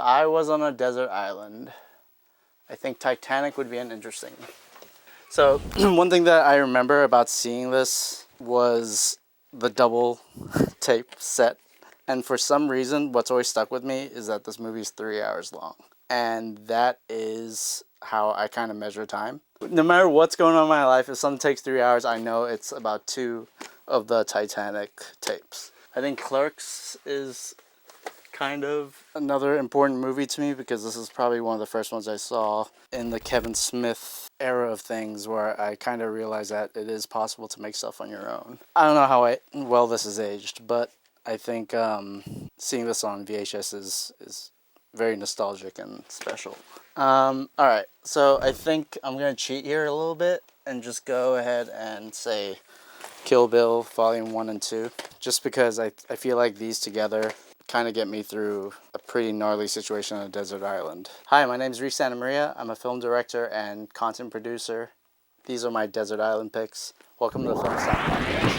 I was on a desert island, I think Titanic would be an interesting. So one thing that I remember about seeing this was the double tape set. And for some reason, what's always stuck with me is that this movie is 3 hours long. And that is how I kind of measure time. No matter what's going on in my life, if something takes 3 hours, I know it's about 2 of the Titanic tapes. I think Clerks is kind of another important movie to me because this is probably one of the first ones I saw in the Kevin Smith era of things where I kind of realized that it is possible to make stuff on your own. I don't know how well this is aged, but I think seeing this on VHS is very nostalgic and special. Alright, so I think I'm going to cheat here a little bit and just go ahead and say Kill Bill Volume 1 and 2, just because I feel like these together kind of get me through a pretty gnarly situation on a desert island. Hi, my name is Rhys Santa Maria. I'm a film director and content producer. These are my desert island picks. Welcome to the Film Stock Podcast.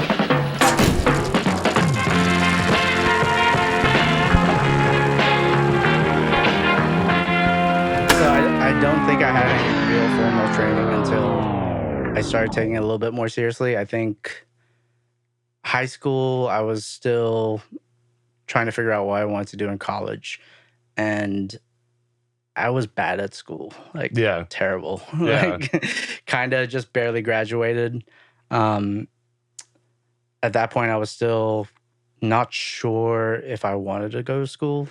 So I don't think I had any real formal training until I started taking it a little bit more seriously. I think high school, I was still trying to figure out what I wanted to do in college. And I was bad at school. Terrible. Yeah. Kind of just barely graduated. At that point, I was still not sure if I wanted to go to school.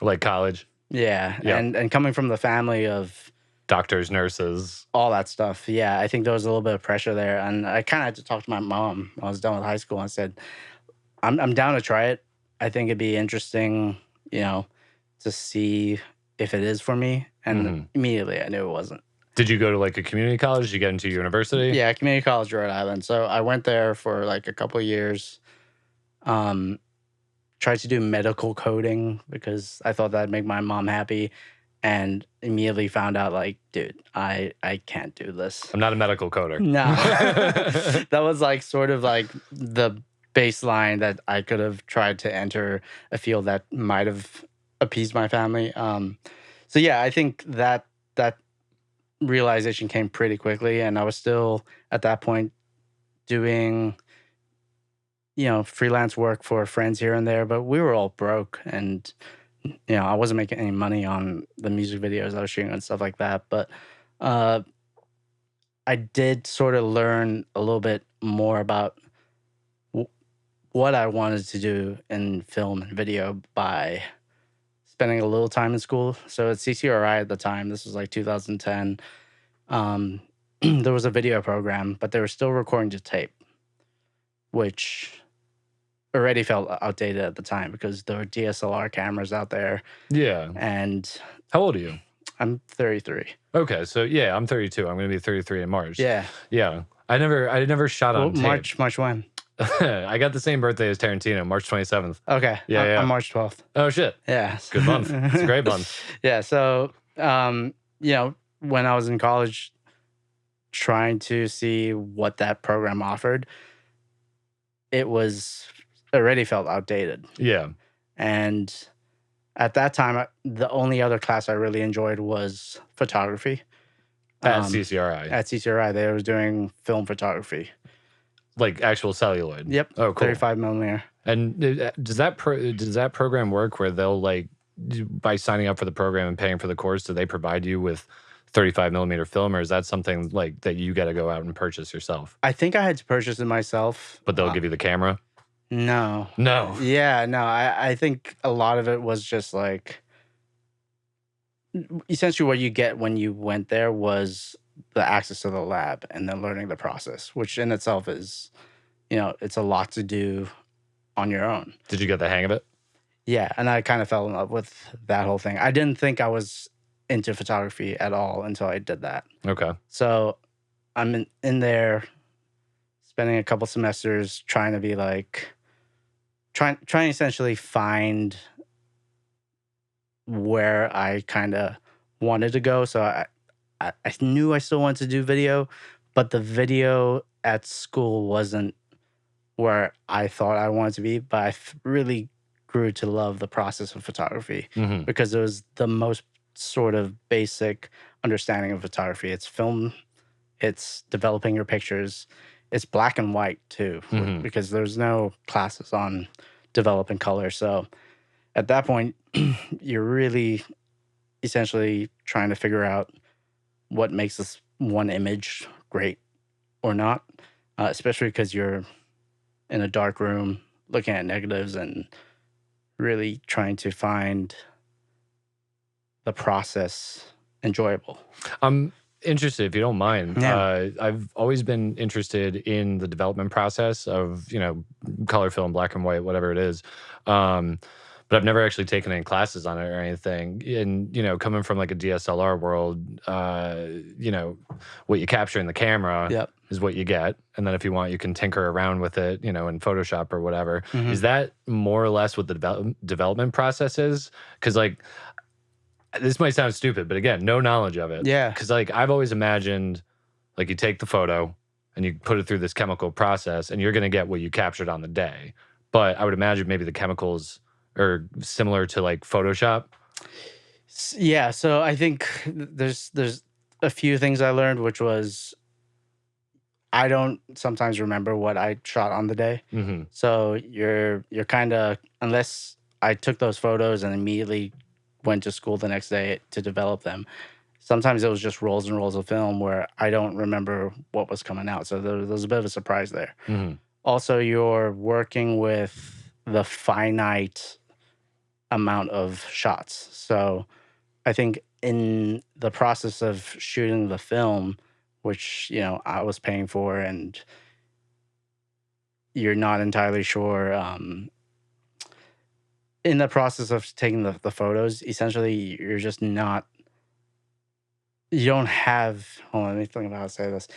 Like college? Yeah. And coming from the family of doctors, nurses, all that stuff. Yeah, I think there was a little bit of pressure there. And I kind of had to talk to my mom when I was done with high school and said, I'm down to try it. I think it'd be interesting, to see if it is for me. And immediately I knew it wasn't. Did you go to like a community college? Did you get into university? Yeah, community college, Rhode Island. So I went there for like a couple of years. Tried to do medical coding because I thought that'd make my mom happy. And immediately found out, like, dude, I can't do this. I'm not a medical coder. No. That was like sort of like the baseline that I could have tried to enter a field that might have appeased my family. So yeah, I think that realization came pretty quickly, and I was still at that point doing, freelance work for friends here and there, but we were all broke, and I wasn't making any money on the music videos I was shooting and stuff like that. But I did sort of learn a little bit more about what I wanted to do in film and video by spending a little time in school. So at CCRI at the time, this was like 2010, there was a video program, but they were still recording to tape, which already felt outdated at the time because there were DSLR cameras out there. Yeah. And how old are you? I'm 33. Okay, so yeah, I'm 32. I'm going to be 33 in March. Yeah. Yeah. I never shot on tape. March when? I got the same birthday as Tarantino, March 27th. Okay. Yeah. I'm March 12th. Oh, shit. Yeah. Good month. It's a great month. Yeah. So, when I was in college, trying to see what that program offered, it already felt outdated. Yeah. And at that time, the only other class I really enjoyed was photography. At CCRI. At CCRI, they were doing film photography. Like actual celluloid? Yep. Oh, cool. 35 millimeter. And does that program work where they'll like, by signing up for the program and paying for the course, do they provide you with 35 millimeter film, or is that something like that you got to go out and purchase yourself? I think I had to purchase it myself. But they'll give you the camera? No. Yeah, no. I think a lot of it was just like, essentially what you get when you went there was the access to the lab and then learning the process, which in itself is, it's a lot to do on your own. Did you get the hang of it? Yeah, and I kind of fell in love with that whole thing. I didn't think I was into photography at all until I did that. Okay. So I'm in there spending a couple semesters trying to be like, trying to essentially find where I kind of wanted to go. So I knew I still wanted to do video, but the video at school wasn't where I thought I wanted to be. But I really grew to love the process of photography Mhm. because it was the most sort of basic understanding of photography. It's film, it's developing your pictures, it's black and white too, Mhm. because there's no classes on developing color. So at that point, you're really essentially trying to figure out what makes this one image great or not, especially because you're in a dark room looking at negatives and really trying to find the process enjoyable. I'm interested, if you don't mind. Yeah. I've always been interested in the development process of, color film, black and white, whatever it is. But I've never actually taken any classes on it or anything. And, coming from like a DSLR world, what you capture in the camera Yep. is what you get. And then if you want, you can tinker around with it, in Photoshop or whatever. Mhm. Is that more or less what the development process is? Because like, this might sound stupid, but again, no knowledge of it. Yeah. Because like I've always imagined, like you take the photo and you put it through this chemical process, and you're going to get what you captured on the day. But I would imagine maybe the chemicals are similar to like Photoshop. Yeah. So I think there's a few things I learned, which was I don't sometimes remember what I shot on the day. Mm-hmm. So you're kind of, unless I took those photos and immediately went to school the next day to develop them. Sometimes it was just rolls and rolls of film where I don't remember what was coming out. So there was a bit of a surprise there. Mm-hmm. Also, you're working with the finite amount of shots. So I think in the process of shooting the film, which, I was paying for, and you're not entirely sure, in the process of taking the photos, essentially you're just not, you don't have, hold on, let me think about how to say this.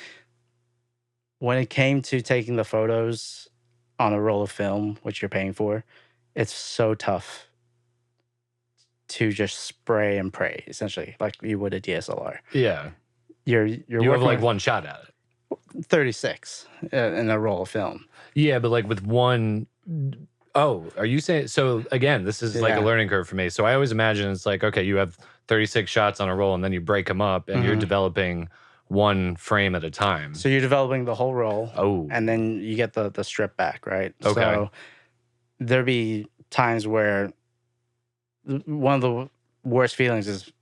When it came to taking the photos on a roll of film, which you're paying for, it's so tough to just spray and pray, essentially, like you would a DSLR. Yeah. You have like one shot at it. 36 in a roll of film. Yeah, but like with one. Oh, are you saying, so again, this is like a learning curve for me. So I always imagine it's like, okay, you have 36 shots on a roll and then you break them up and you're developing one frame at a time. So you're developing the whole roll. Oh. And then you get the strip back, right? Okay. So there'd be times where one of the worst feelings is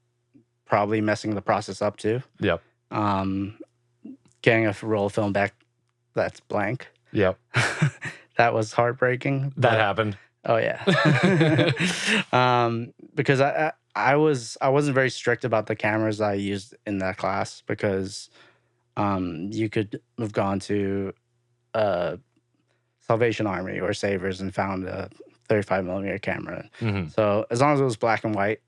probably messing the process up too. Yep. Getting a roll of film back that's blank. Yep. That was heartbreaking. That happened. Oh yeah. Because I wasn't very strict about the cameras I used in that class, because you could have gone to Salvation Army or Savers and found a 35 millimeter camera. Mm-hmm. So as long as it was black and white,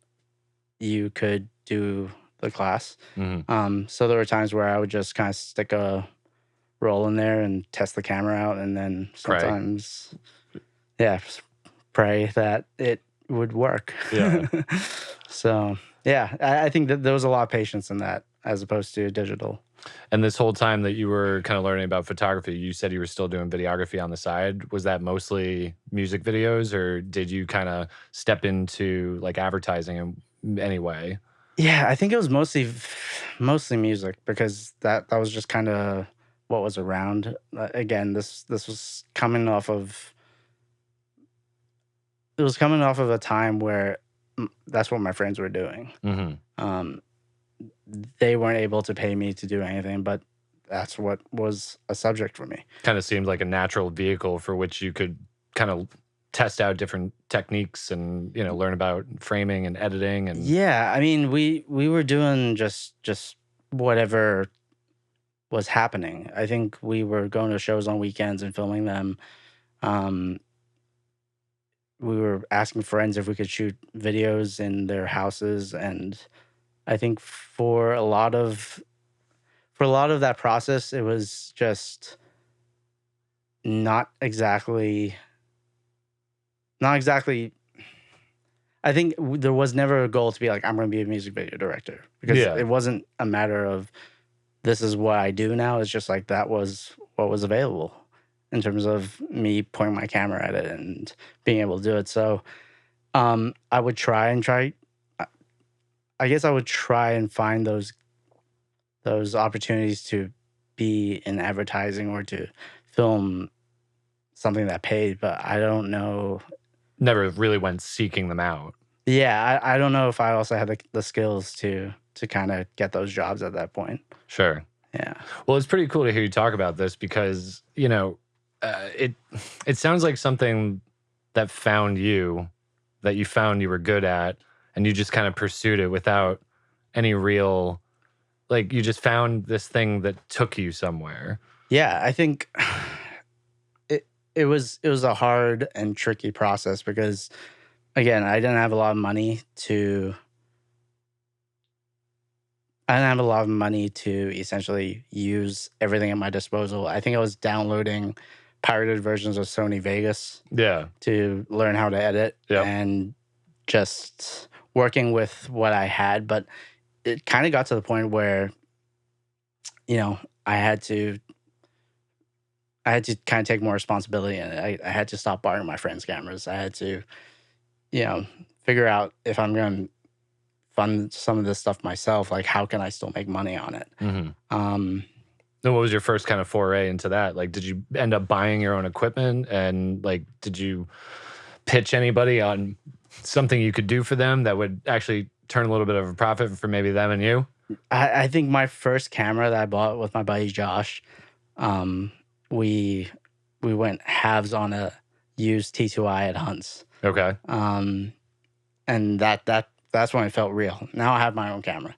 you could do the class. Mm-hmm. So there were times where I would just kind of stick a roll in there and test the camera out, and then sometimes pray that it would work. Yeah. So yeah, I think that there was a lot of patience in that as opposed to digital. And this whole time that you were kind of learning about photography, you said you were still doing videography on the side. Was that mostly music videos, or did you kind of step into like advertising in any way? Yeah, I think it was mostly music, because that was just kind of what was around. Again, this was coming off of, it was coming off of a time where that's what my friends were doing. Mm-hmm. They weren't able to pay me to do anything, but that's what was a subject for me. Kind of seemed like a natural vehicle for which you could kind of test out different techniques and, learn about framing and editing. And yeah, I mean, we were doing just whatever was happening. I think we were going to shows on weekends and filming them. We were asking friends if we could shoot videos in their houses, and I think for a lot of that process, it was just not exactly. I think there was never a goal to be like, I'm going to be a music video director, because it wasn't a matter of this is what I do now. It's just like that was what was available. in terms of me pointing my camera at it and being able to do it. So I would try. I guess I would try and find those opportunities to be in advertising or to film something that paid, but I don't know. Never really went seeking them out. Yeah, I don't know if I also had the skills to kind of get those jobs at that point. Sure. Yeah. Well, it's pretty cool to hear you talk about this because, you know, it sounds like something that found you, that you found you were good at, and you just kind of pursued it without any real, like, you just found this thing that took you somewhere. Yeah, I think it was a hard and tricky process because, again, I didn't have a lot of money to essentially use everything at my disposal. I think I was downloading pirated versions of Sony Vegas Yeah. to learn how to edit and just working with what I had. But it kind of got to the point where, you know, I had to kind of take more responsibility in it. I had to stop borrowing my friends' cameras. I had to, you know, figure out if I'm going to fund some of this stuff myself, like how can I still make money on it? And what was your first kind of foray into that? Like, did you end up buying your own equipment, and like, did you pitch anybody on something you could do for them that would actually turn a little bit of a profit for maybe them and you? I think my first camera that I bought with my buddy Josh, we went halves on a used T2i at Hunt's. Okay. And that's when it felt real. Now I have my own camera,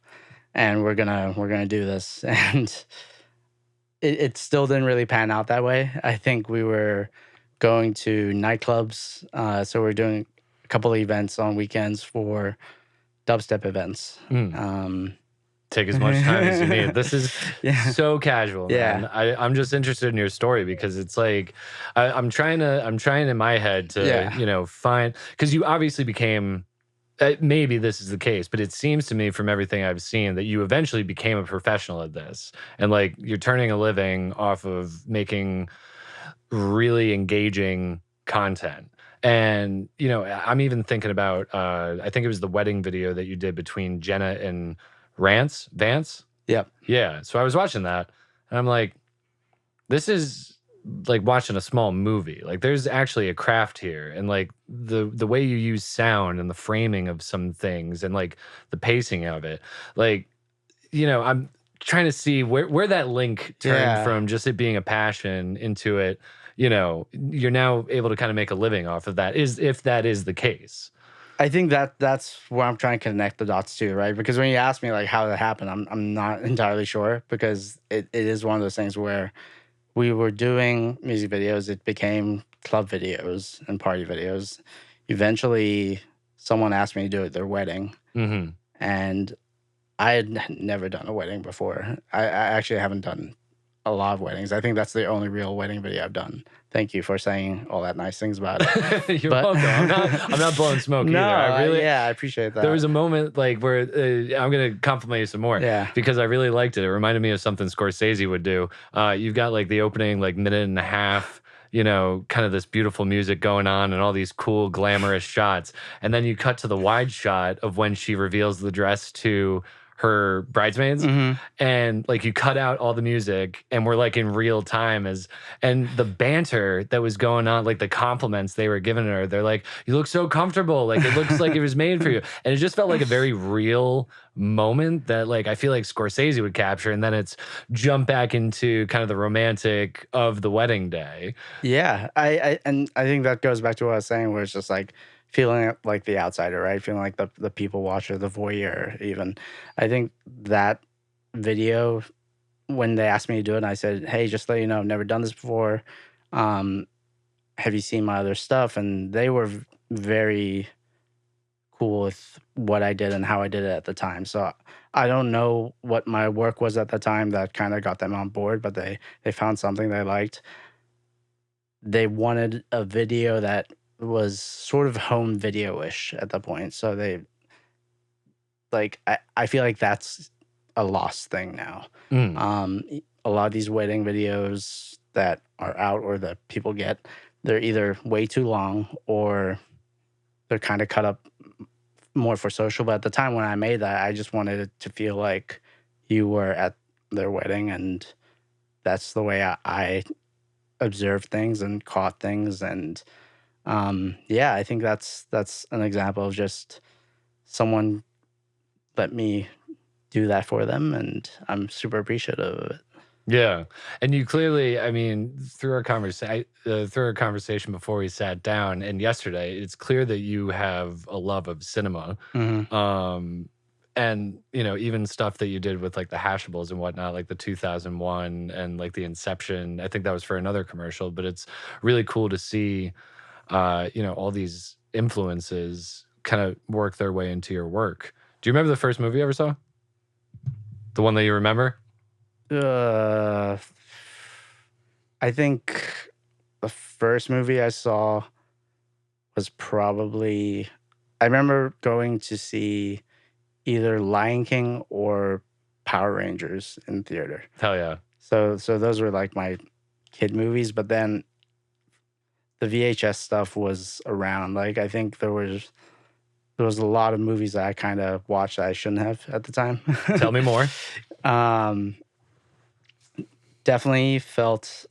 and we're gonna do this. And it still didn't really pan out that way. I think we were going to nightclubs, so we're doing a couple of events on weekends for dubstep events. Take as much time as you need. This is so casual, man. I'm just interested in your story because it's like I'm trying in my head to you know, find, because you obviously became, maybe this is the case, but it seems to me from everything I've seen that you eventually became a professional at this, and like you're turning a living off of making really engaging content. And you know, I'm even thinking about I think it was the wedding video that you did between Jenna and Vance. Yep. Yeah. So I was watching that and I'm like, this is like watching a small movie. Like there's actually a craft here. And like the way you use sound and the framing of some things and like the pacing of it. Like, you know, I'm trying to see where that link turned from just it being a passion into it. You know, you're now able to kind of make a living off of that, if that is the case. I think that's where I'm trying to connect the dots to, right? Because when you ask me like how that happened, I'm not entirely sure, because it is one of those things where we were doing music videos, it became club videos and party videos. Eventually, someone asked me to do it at their wedding, and I had never done a wedding before. I actually haven't done a lot of weddings. I think that's the only real wedding video I've done. Thank you for saying all that nice things about it. You're welcome. I'm not blowing smoke no, either. I appreciate that. There was a moment like where I'm gonna compliment you some more, because I really liked it. It reminded me of something Scorsese would do. You've got like the opening like minute and a half, you know, kind of this beautiful music going on and all these cool glamorous shots, and then you cut to the wide shot of when she reveals the dress to her bridesmaids, and like you cut out all the music and we're like in real time and the banter that was going on, like the compliments they were giving her, they're like, you look so comfortable, like it looks like it was made for you. And it just felt like a very real moment that like I feel like Scorsese would capture, and then it's jump back into kind of the romantic of the wedding day. Yeah, I think that goes back to what I was saying, where it's just like feeling like the outsider, right? Feeling like the people watcher, the voyeur even. I think that video, when they asked me to do it, and I said, hey, just let you know, I've never done this before. Have you seen my other stuff? And they were very cool with what I did and how I did it at the time. So I don't know what my work was at the time that kind of got them on board, but they found something they liked. They wanted a video that was sort of home video-ish at the point. So they, like, I feel like that's a lost thing now. A lot of these wedding videos, that are out or that people get, they're either way too long or they're kind of cut up more for social. But at the time when I made that, I just wanted it to feel like you were at their wedding, and that's the way I observed things and caught things. And yeah, I think that's an example of just someone let me do that for them, and I'm super appreciative of it. Yeah, and you clearly, I mean, through our conversation before we sat down and yesterday, it's clear that you have a love of cinema. Mm-hmm. And even stuff that you did with like the Hashables and whatnot, like the 2001 and like the Inception. I think that was for another commercial, but it's really cool to see, all these influences kind of work their way into your work. Do you remember the first movie you ever saw? The one that you remember? I think the first movie I saw was probably, I remember going to see either Lion King or Power Rangers in theater. Hell yeah. So those were like my kid movies, but then the VHS stuff was around. Like I think there was a lot of movies that I kind of watched that I shouldn't have at the time. Tell me more. Definitely felt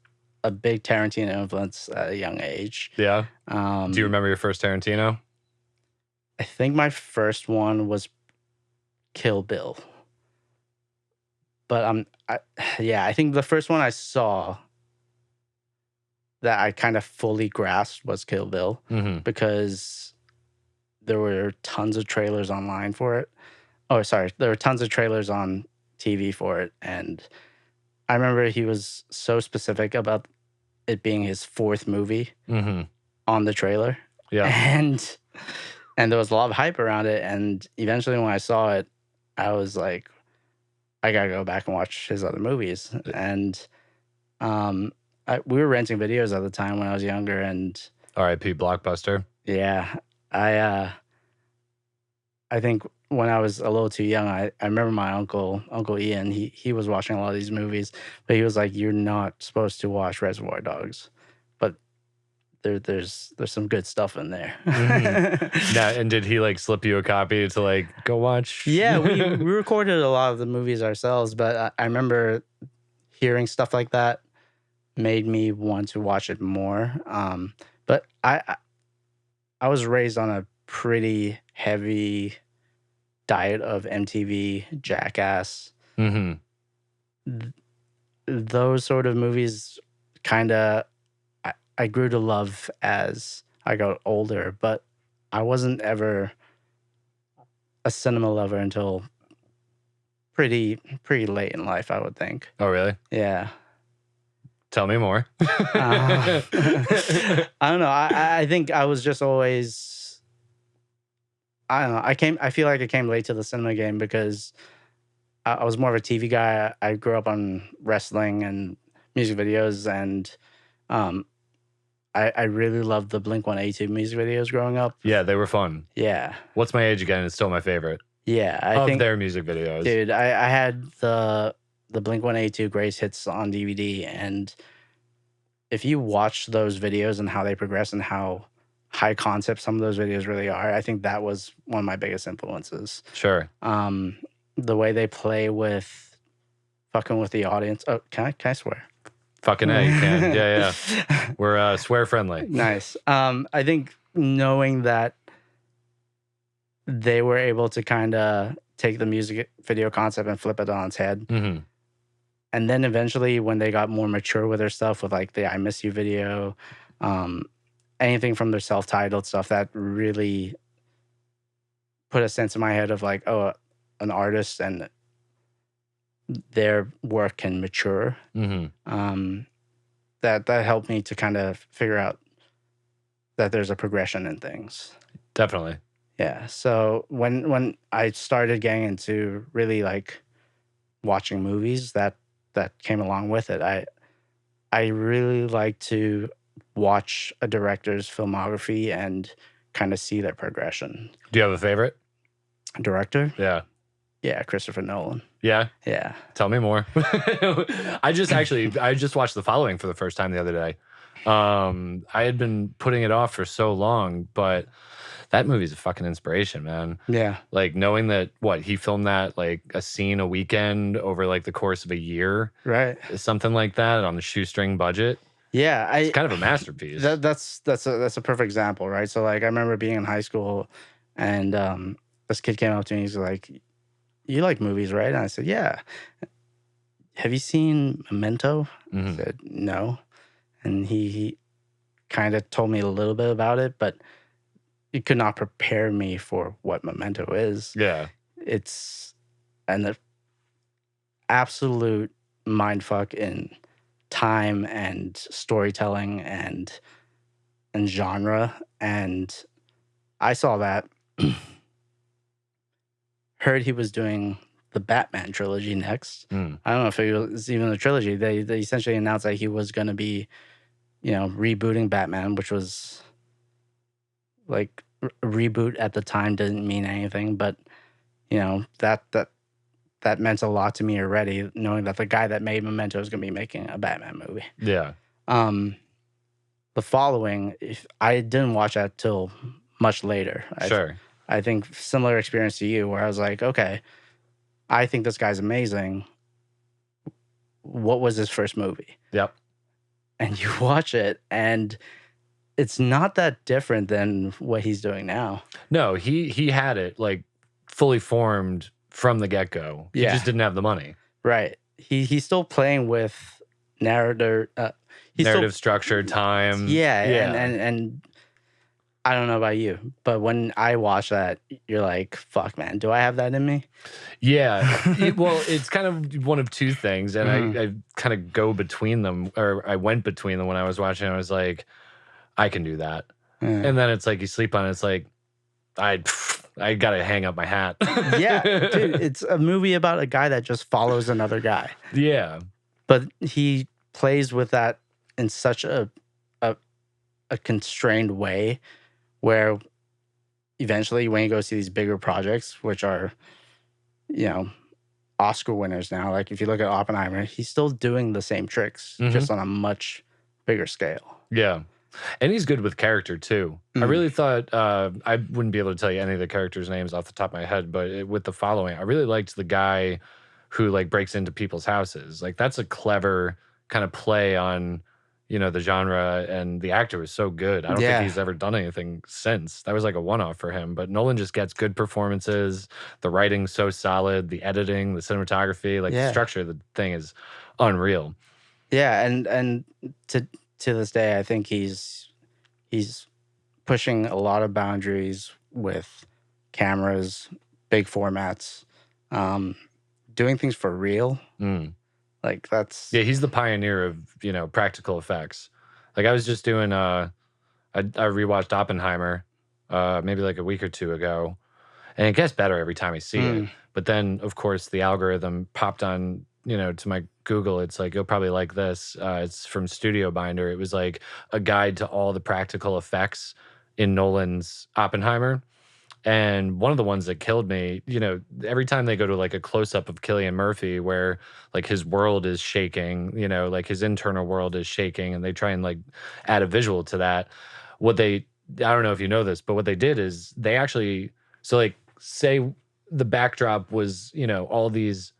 a big Tarantino influence at a young age. Yeah. Do you remember your first Tarantino? I think my first one was Kill Bill. But I think the first one I saw that I kind of fully grasped was Kill Bill, because there were tons of trailers online for it. Oh, sorry, there were tons of trailers on TV for it, and I remember he was so specific about it being his fourth movie on the trailer. Yeah. And there was a lot of hype around it. And eventually when I saw it, I was like, I gotta go back and watch his other movies. And we were renting videos at the time when I was younger. And R.I.P. Blockbuster. Yeah. I think when I was a little too young, I remember my Uncle Ian, he was watching a lot of these movies, but he was like, you're not supposed to watch Reservoir Dogs. But there's some good stuff in there. Now, and did he like slip you a copy to like go watch? Yeah, we recorded a lot of the movies ourselves, but I remember hearing stuff like that made me want to watch it more. But I was raised on a pretty heavy diet of MTV, Jackass. Those sort of movies kind of I grew to love as I got older, but I wasn't ever a cinema lover until pretty late in life, I would think. Oh, really? Yeah. Tell me more. I don't know. I think I was just always, I don't know. I feel like I came late to the cinema game because I was more of a TV guy. I grew up on wrestling and music videos, and I really loved the Blink-182 music videos growing up. Yeah, they were fun. Yeah. What's My Age Again is still my favorite. Yeah. I think their music videos. Dude, I had the Blink-182 Greatest Hits on DVD, and if you watch those videos and how they progress and how high concept some of those videos really are, I think that was one of my biggest influences. Sure. The way they play with fucking with the audience. Oh, can I swear? Fucking A, you can. Yeah. We're swear friendly. Nice. I think knowing that they were able to kind of take the music video concept and flip it on its head. And then eventually when they got more mature with their stuff, with like the I Miss You video, anything from their self-titled stuff, that really put a sense in my head of like, oh, an artist and their work can mature. That helped me to kind of figure out that there's a progression in things. Definitely. Yeah. So when I started getting into really like watching movies, that came along with it. I really like to watch a director's filmography and kind of see their progression. Do you have a favorite director? Yeah. Yeah, Christopher Nolan. Yeah. Yeah. Tell me more. I just watched The Following for the first time the other day. I had been putting it off for so long, but that movie's a fucking inspiration, man. Yeah. Like knowing that he filmed that like a scene a weekend over like the course of a year, Right. something like that on the shoestring budget. Yeah, It's kind of a masterpiece. That's a perfect example, right? So like I remember being in high school, and this kid came up to me. He's like, "You like movies, right?" And I said, "Yeah." "Have you seen Memento?" I said, "No." And he kind of told me a little bit about it, but he could not prepare me for what Memento is. Yeah. It's an absolute mindfuck in time and storytelling and genre. And I saw that, heard he was doing the Batman trilogy next. I don't know if it was even a trilogy. They essentially announced that he was going to be, rebooting Batman, which was like a reboot at the time didn't mean anything, but that meant a lot to me already, knowing that the guy that made Memento is going to be making a Batman movie. Yeah. The Following, if I didn't watch that till much later. Sure. I think similar experience to you, where I was like, okay, I think this guy's amazing. What was his first movie? Yep. And you watch it, and it's not that different than what he's doing now. No, he had it like fully formed from the get-go. He just didn't have the money. Right. He's still playing with narrative structure, time. Yeah. And I don't know about you, but when I watch that, you're like, fuck, man, do I have that in me? Yeah. Well, it's kind of one of two things. And I kind of go between them, or I went between them when I was watching. I was like, I can do that. And then it's like you sleep on it. It's like, I got to hang up my hat. Yeah, dude, it's a movie about a guy that just follows another guy. Yeah. But he plays with that in such a constrained way, where eventually when you go see these bigger projects, which are, Oscar winners now, like if you look at Oppenheimer, he's still doing the same tricks, just on a much bigger scale. Yeah. And he's good with character too. I really thought, I wouldn't be able to tell you any of the characters' names off the top of my head, but with The Following, I really liked the guy who like breaks into people's houses. Like that's a clever kind of play on, the genre, and the actor was so good. I don't think he's ever done anything since. That was like a one-off for him, but Nolan just gets good performances. The writing's so solid, the editing, the cinematography, like the structure of the thing is unreal. Yeah, and to this day, I think he's pushing a lot of boundaries with cameras, big formats, doing things for real. Like that's he's the pioneer of practical effects. Like I was just doing I rewatched Oppenheimer maybe like a week or two ago, and it gets better every time I see it. But then of course the algorithm popped on to my Google. It's like, you'll probably like this. It's from Studio Binder. It was like a guide to all the practical effects in Nolan's Oppenheimer. And one of the ones that killed me, every time they go to like a close up of Cillian Murphy where like his world is shaking, like his internal world is shaking, and they try and like add a visual to that. I don't know if you know this, but what they did is they actually, so like say the backdrop was, all these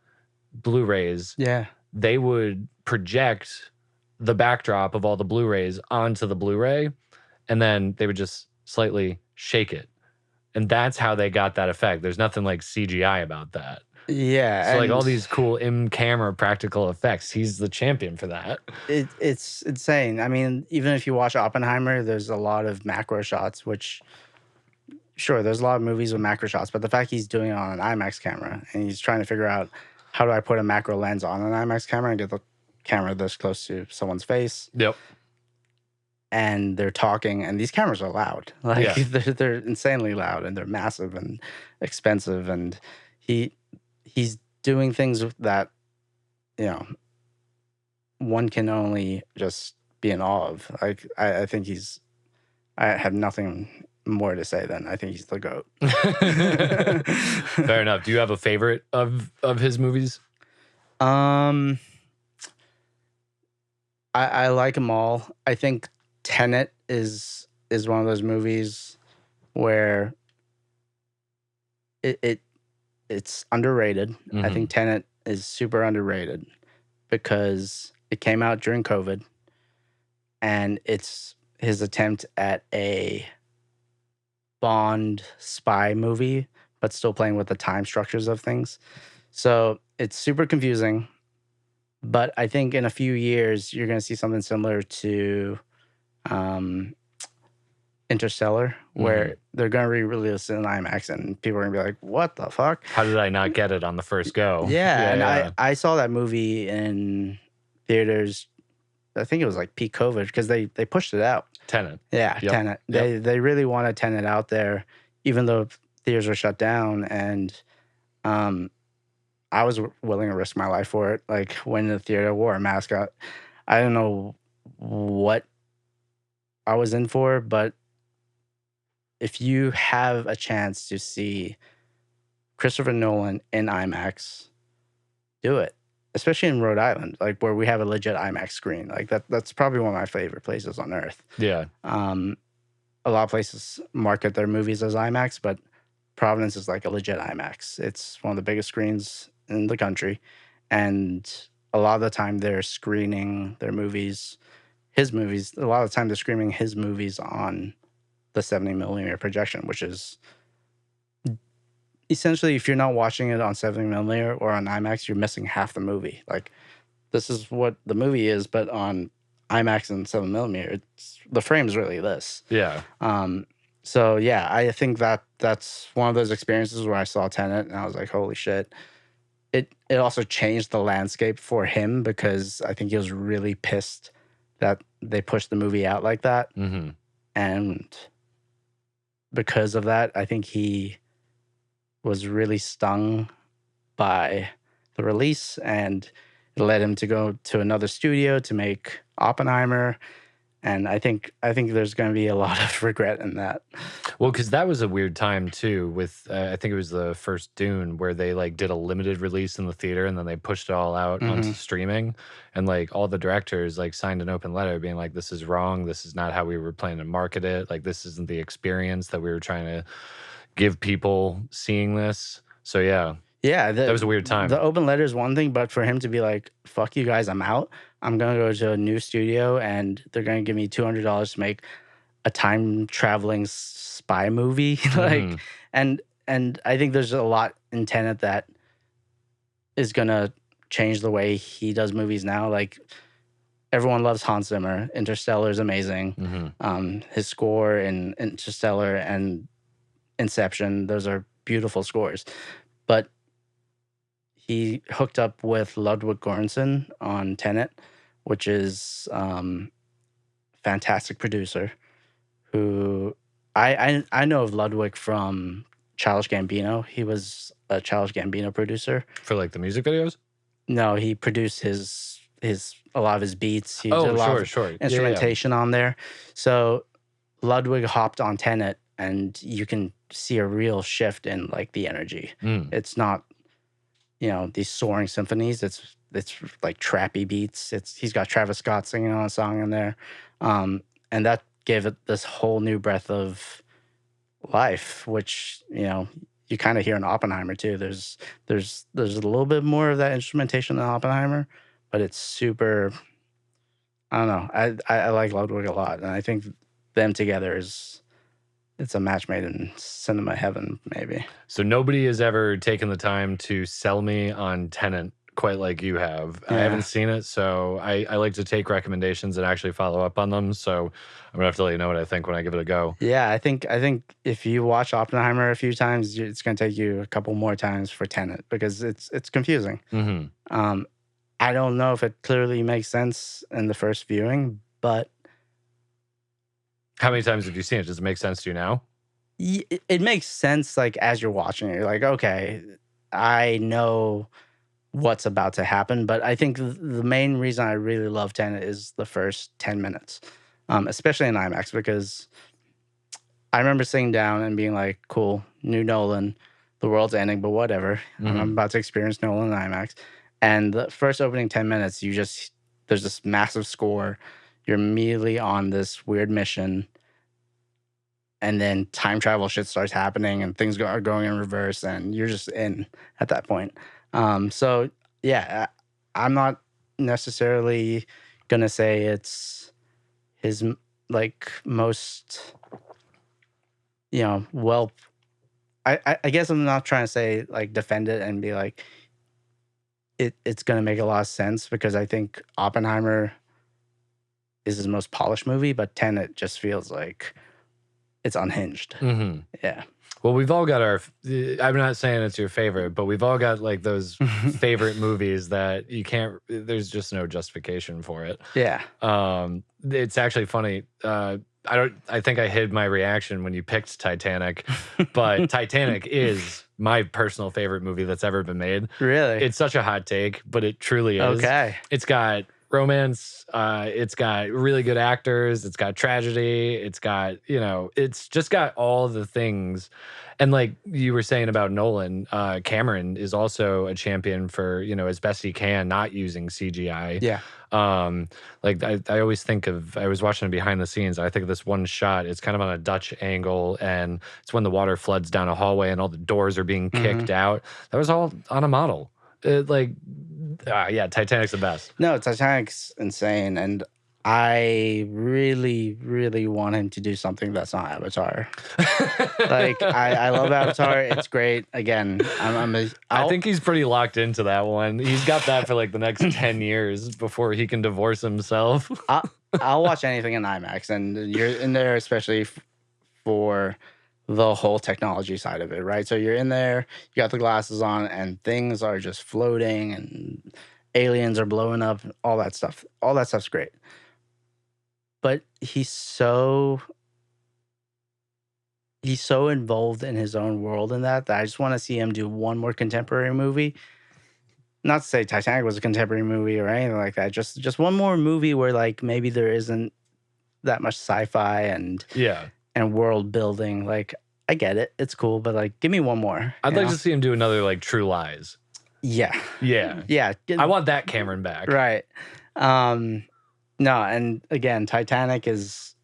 Blu-rays. Yeah. They would project the backdrop of all the Blu-rays onto the Blu-ray, and then they would just slightly shake it. And that's how they got that effect. There's nothing like CGI about that. Yeah. So like all these cool in-camera practical effects, he's the champion for that. It's insane. I mean, even if you watch Oppenheimer, there's a lot of macro shots, which, sure, there's a lot of movies with macro shots, but the fact he's doing it on an IMAX camera, and he's trying to figure out, how do I put a macro lens on an IMAX camera and get the camera this close to someone's face? Yep. And they're talking, and these cameras are loud. Like they're insanely loud, and they're massive and expensive. And he's doing things that, one can only just be in awe of. Like I think I have nothing more to say than I think he's the GOAT. Fair enough. Do you have a favorite of his movies? I like them all. I think Tenet is one of those movies where it's underrated. Mm-hmm. I think Tenet is super underrated because it came out during COVID, and it's his attempt at a Bond spy movie, but still playing with the time structures of things. So it's super confusing, but I think in a few years you're going to see something similar to Interstellar, where they're going to re-release it in IMAX, and people are going to be like, "What the fuck? How did I not get it on the first go?" Yeah, I saw that movie in theaters. I think it was like peak COVID because they pushed it out. Tenet. Yeah, Yep. Tenet. They really wanted Tenet out there, even though theaters were shut down, and I was willing to risk my life for it. Like, when the theater wore a mask, I don't know what I was in for, but if you have a chance to see Christopher Nolan in IMAX, do it. Especially in Rhode Island, like where we have a legit IMAX screen. Like that's probably one of my favorite places on earth. Yeah. A lot of places market their movies as IMAX, but Providence is like a legit IMAX. It's one of the biggest screens in the country, and a lot of the time they're screening their movies, his movies. A lot of the time they're screening his movies on the 70 millimeter projection, which is essentially, if you're not watching it on 70 millimeter or on IMAX, you're missing half the movie. Like, this is what the movie is, but on IMAX and 7 millimeter, the frame's really this. Yeah. So yeah, I think that's one of those experiences where I saw Tenet and I was like, holy shit. It also changed the landscape for him because I think he was really pissed that they pushed the movie out like that. Mm-hmm. And because of that, I think he was really stung by the release, and it led him to go to another studio to make Oppenheimer. And I think there's going to be a lot of regret in that. Well, because that was a weird time too. With I think it was the first Dune, where they like did a limited release in the theater and then they pushed it all out onto streaming, and like all the directors like signed an open letter being like, "This is wrong. This is not how we were planning to market it. Like, this isn't the experience that we were trying to give people seeing this." So yeah. Yeah, that was a weird time. The open letter is one thing, but for him to be like, "Fuck you guys, I'm out. I'm gonna go to a new studio, and they're gonna give me $200 to make a time traveling spy movie," like, and I think there's a lot in Tenet that is gonna change the way he does movies now. Like, everyone loves Hans Zimmer. Interstellar is amazing. His score in Interstellar and Inception, those are beautiful scores, but he hooked up with Ludwig Göransson on Tenet, which is fantastic producer. Who I know of Ludwig from Childish Gambino. He was a Childish Gambino producer for like the music videos. No, he produced his a lot of his beats. He did a lot of instrumentation on there. So Ludwig hopped on Tenet, and you can see a real shift in like the energy. It's not, these soaring symphonies. It's like trappy beats. He's got Travis Scott singing on a song in there, and that gave it this whole new breath of life, which you kind of hear in Oppenheimer too. There's a little bit more of that instrumentation in Oppenheimer, but it's super. I don't know. I like Ludwig a lot, and I think them together it's a match made in cinema heaven, maybe. So nobody has ever taken the time to sell me on Tenet quite like you have. Yeah. I haven't seen it, so I like to take recommendations and actually follow up on them. So I'm gonna have to let you know what I think when I give it a go. Yeah, I think if you watch Oppenheimer a few times, it's gonna take you a couple more times for Tenet because it's confusing. I don't know if it clearly makes sense in the first viewing, but how many times have you seen it? Does it make sense to you now? It makes sense, like, as you're watching it. You're like, okay, I know what's about to happen. But I think the main reason I really love Tenet is the first 10 minutes, especially in IMAX, because I remember sitting down and being like, cool, new Nolan, the world's ending, but whatever. I'm about to experience Nolan in IMAX. And the first opening 10 minutes, there's this massive score. You're immediately on this weird mission. And then time travel shit starts happening and things are going in reverse and you're just in at that point. So, yeah, I'm not necessarily going to say it's his, like, most, well, I guess I'm not trying to say, like, defend it and be like, it's going to make a lot of sense because I think Oppenheimer is his most polished movie, but Tenet just feels like it's unhinged. Yeah. Well, we've all got our, I'm not saying it's your favorite, but we've all got like those favorite movies that you can't, there's just no justification for it. Yeah. It's actually funny. I think I hid my reaction when you picked Titanic, but Titanic is my personal favorite movie that's ever been made. Really? It's such a hot take, but it truly is. Okay. It's got romance, it's got really good actors, it's got tragedy, it's got, it's just got all the things. And like you were saying about Nolan, Cameron is also a champion for, as best he can, not using CGI. Yeah. Like I always think of, I was watching behind the scenes, I think of this one shot, it's kind of on a Dutch angle, and it's when the water floods down a hallway and all the doors are being kicked out. That was all on a model. Yeah, Titanic's the best. No, Titanic's insane, and I really, really want him to do something that's not Avatar. Like, I love Avatar. It's great. Again, I think he's pretty locked into that one. He's got that for like the next 10 years before he can divorce himself. I'll watch anything in IMAX, and you're in there especially for the whole technology side of it, right? So you're in there, you got the glasses on, and things are just floating, and aliens are blowing up, and all that stuff. All that stuff's great. But he's so involved in his own world in that I just want to see him do one more contemporary movie. Not to say Titanic was a contemporary movie or anything like that. Just one more movie where like maybe there isn't that much sci-fi and world building. Like, I get it, it's cool, but like, give me one more. I'd like to see him do another like True Lies. Yeah. I want that Cameron back. Right. No, and again, Titanic is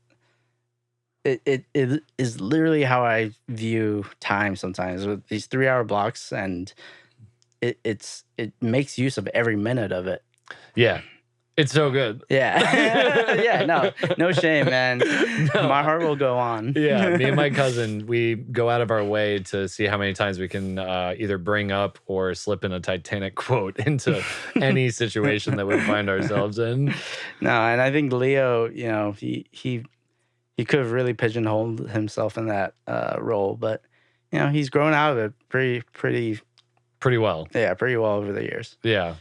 it is literally how I view time sometimes with these 3-hour blocks, and it makes use of every minute of it. Yeah. It's so good. Yeah. Yeah, no shame, man. No. My heart will go on. Yeah, me and my cousin, we go out of our way to see how many times we can either bring up or slip in a Titanic quote into any situation that we find ourselves in. No, and I think Leo, he could have really pigeonholed himself in that role, but he's grown out of it pretty well. Yeah, pretty well over the years. Yeah.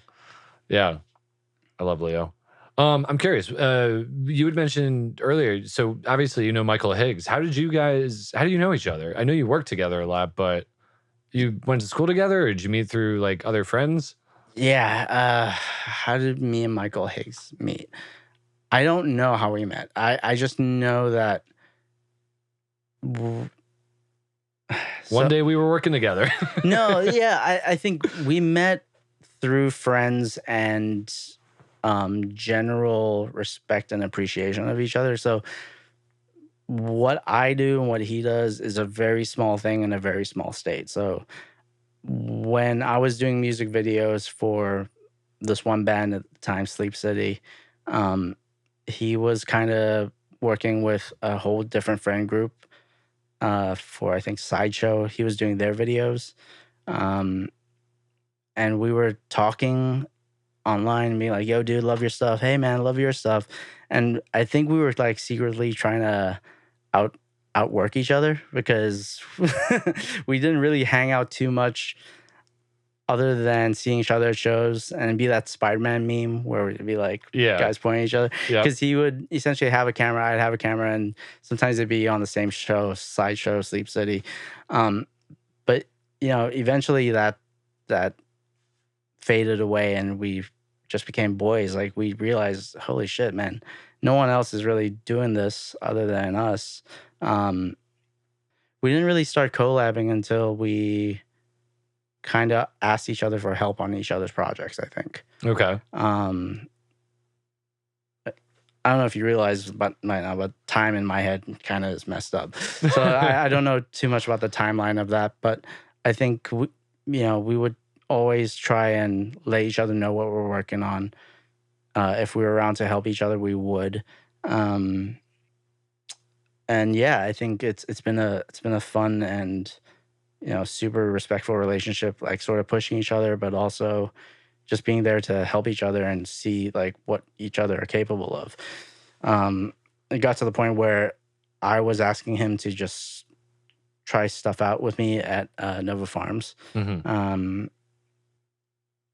I love Leo. I'm curious. You had mentioned earlier, so obviously you know Michael Higgs. How do you know each other? I know you work together a lot, but you went to school together, or did you meet through like other friends? Yeah. How did me and Michael Higgs meet? I don't know how we met. I just know that one day we were working together. No, yeah, I think we met through friends and general respect and appreciation of each other. So what I do and what he does is a very small thing in a very small state. So when I was doing music videos for this one band at the time, Sleep City, he was kind of working with a whole different friend group for, I think, Sideshow. He was doing their videos. And we were talking online and being like, yo, dude, love your stuff. Hey, man, love your stuff. And I think we were like secretly trying to outwork each other because we didn't really hang out too much other than seeing each other at shows, and it'd be that Spider-Man meme where it'd be like guys pointing at each other. Because he would essentially have a camera, I'd have a camera, and sometimes it'd be on the same show, Sideshow, Sleep City. But, eventually that faded away and we just became boys. Like, we realized, holy shit, man, no one else is really doing this other than us. we didn't really start collabing until we kind of asked each other for help on each other's projects, I think. Okay. I don't know if you realize but time in my head kind of is messed up. So I don't know too much about the timeline of that, but I think we would always try and let each other know what we're working on. If we were around to help each other, we would. And yeah, I think it's been a fun and super respectful relationship, like sort of pushing each other, but also just being there to help each other and see like what each other are capable of. It got to the point where I was asking him to just try stuff out with me at Nova Farms.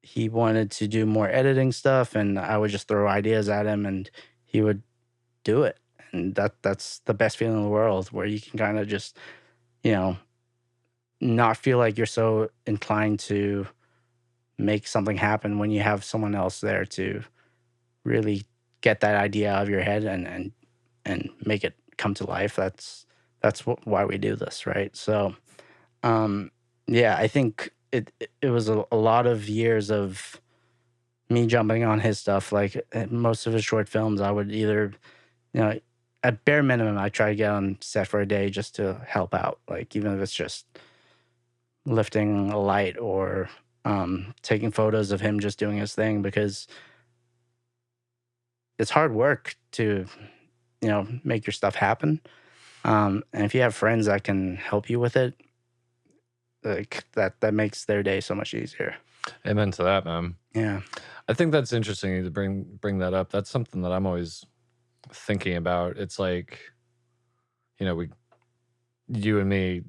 He wanted to do more editing stuff, and I would just throw ideas at him, and he would do it. And that's the best feeling in the world, where you can kind of just, not feel like you're so inclined to make something happen when you have someone else there to really get that idea out of your head and make it come to life. That's why we do this, right? So, yeah, I think it was a lot of years of me jumping on his stuff. Like most of his short films, I would either, at bare minimum, I try to get on set for a day just to help out. Like even if it's just lifting a light or taking photos of him just doing his thing, because it's hard work to, make your stuff happen. And if you have friends that can help you with it, like that makes their day so much easier. Amen to that, man. Yeah. I think that's interesting to bring that up. That's something that I'm always thinking about. It's like, you and me,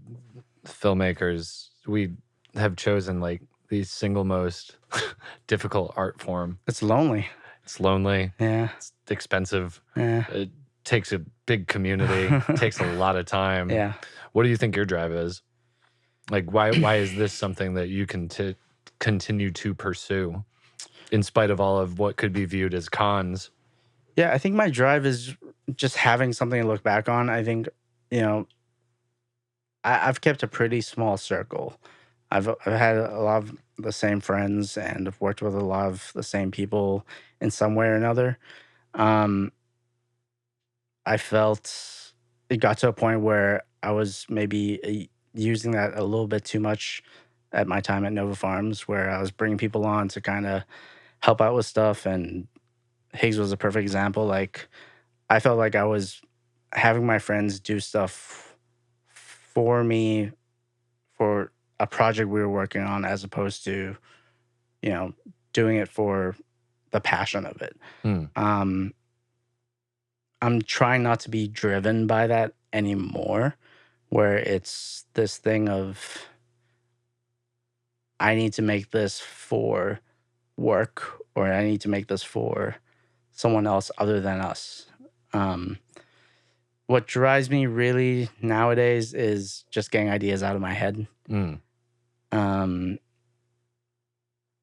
filmmakers, we have chosen like the single most difficult art form. It's lonely. It's lonely. Yeah. It's expensive. Yeah. It takes a big community. It takes a lot of time. Yeah. What do you think your drive is? Like, why is this something that you can continue to pursue in spite of all of what could be viewed as cons? Yeah, I think my drive is just having something to look back on. I think, I've kept a pretty small circle. I've had a lot of the same friends, and I've worked with a lot of the same people in some way or another. I felt it got to a point where I was maybe using that a little bit too much at my time at Nova Farms, where I was bringing people on to kind of help out with stuff. And Higgs was a perfect example. Like, I felt like I was having my friends do stuff for me for a project we were working on, as opposed to, doing it for the passion of it. I'm trying not to be driven by that anymore, where it's this thing of, I need to make this for work, or I need to make this for someone else other than us. What drives me really nowadays is just getting ideas out of my head.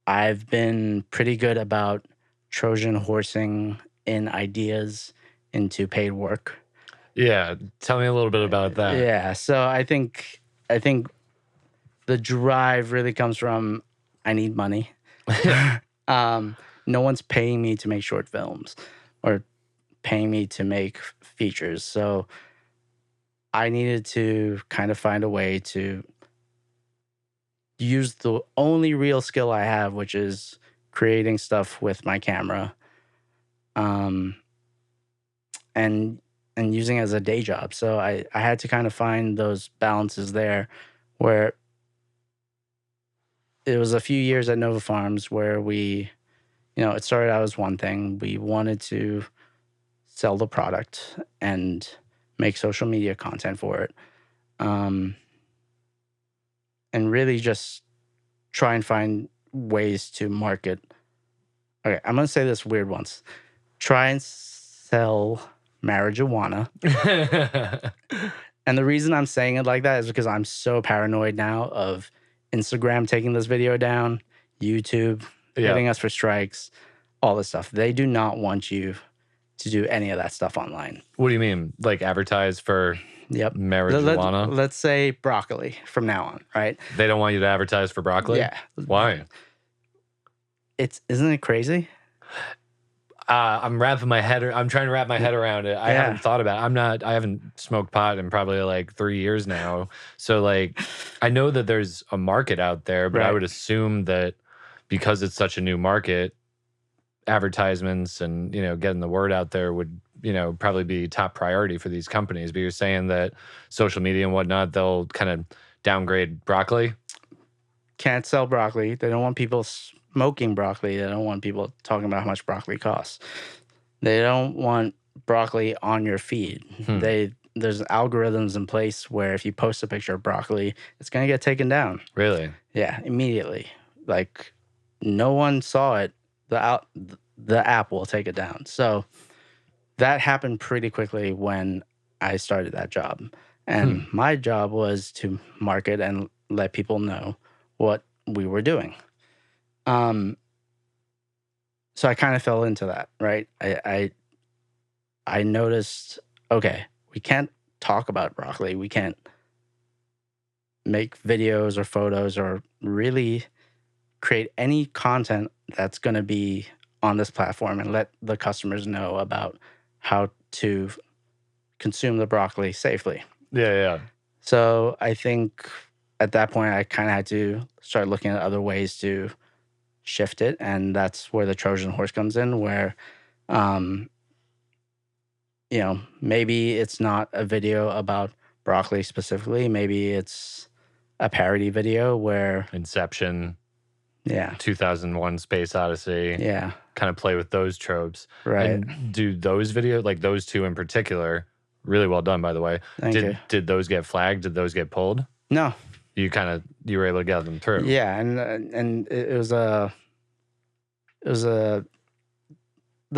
I've been pretty good about Trojan horsing in ideas into paid work. Yeah, tell me a little bit about that. Yeah, so I think the drive really comes from, I need money. No one's paying me to make short films or paying me to make features. So I needed to kind of find a way to use the only real skill I have, which is creating stuff with my camera, and using it as a day job. So I had to kind of find those balances there, where it was a few years at Nova Farms where we, it started out as one thing. We wanted to sell the product and make social media content for it. And really just try and find ways to market. Okay, I'm going to say this weird once. Try and sell marijuana. And the reason I'm saying it like that is because I'm so paranoid now of Instagram taking this video down, YouTube hitting us for strikes, all this stuff. They do not want you to do any of that stuff online. What do you mean? Like advertise for Yep. Marijuana. Let's say broccoli from now on, right? They don't want you to advertise for broccoli? Yeah. Why? Isn't it crazy? I'm trying to wrap my head around it. I haven't thought about it. I haven't smoked pot in probably like 3 years now. So like, I know that there's a market out there, but I would assume that because it's such a new market, advertisements and, getting the word out there would, probably be top priority for these companies. But you're saying that social media and whatnot, they'll kind of downgrade broccoli? Can't sell broccoli. They don't want people smoking broccoli. They don't want people talking about how much broccoli costs. They don't want broccoli on your feed. There's algorithms in place where if you post a picture of broccoli, it's going to get taken down. Really? Yeah, immediately. Like, no one saw it. The app will take it down. So that happened pretty quickly when I started that job. And my job was to market and let people know what we were doing. So I kind of fell into that, right? I noticed, okay, we can't talk about broccoli. We can't make videos or photos or really create any content that's going to be on this platform and let the customers know about how to consume the broccoli safely. Yeah. So I think at that point, I kind of had to start looking at other ways to shift it. And that's where the Trojan horse comes in, where, maybe it's not a video about broccoli specifically. Maybe it's a parody video where Inception. Yeah. 2001 Space Odyssey. Yeah. Kind of play with those tropes. Right. And do those videos, like those two in particular, really well done, by the way. Thank you. Did those get flagged? Did those get pulled? No. You were able to get them through. Yeah. And it was the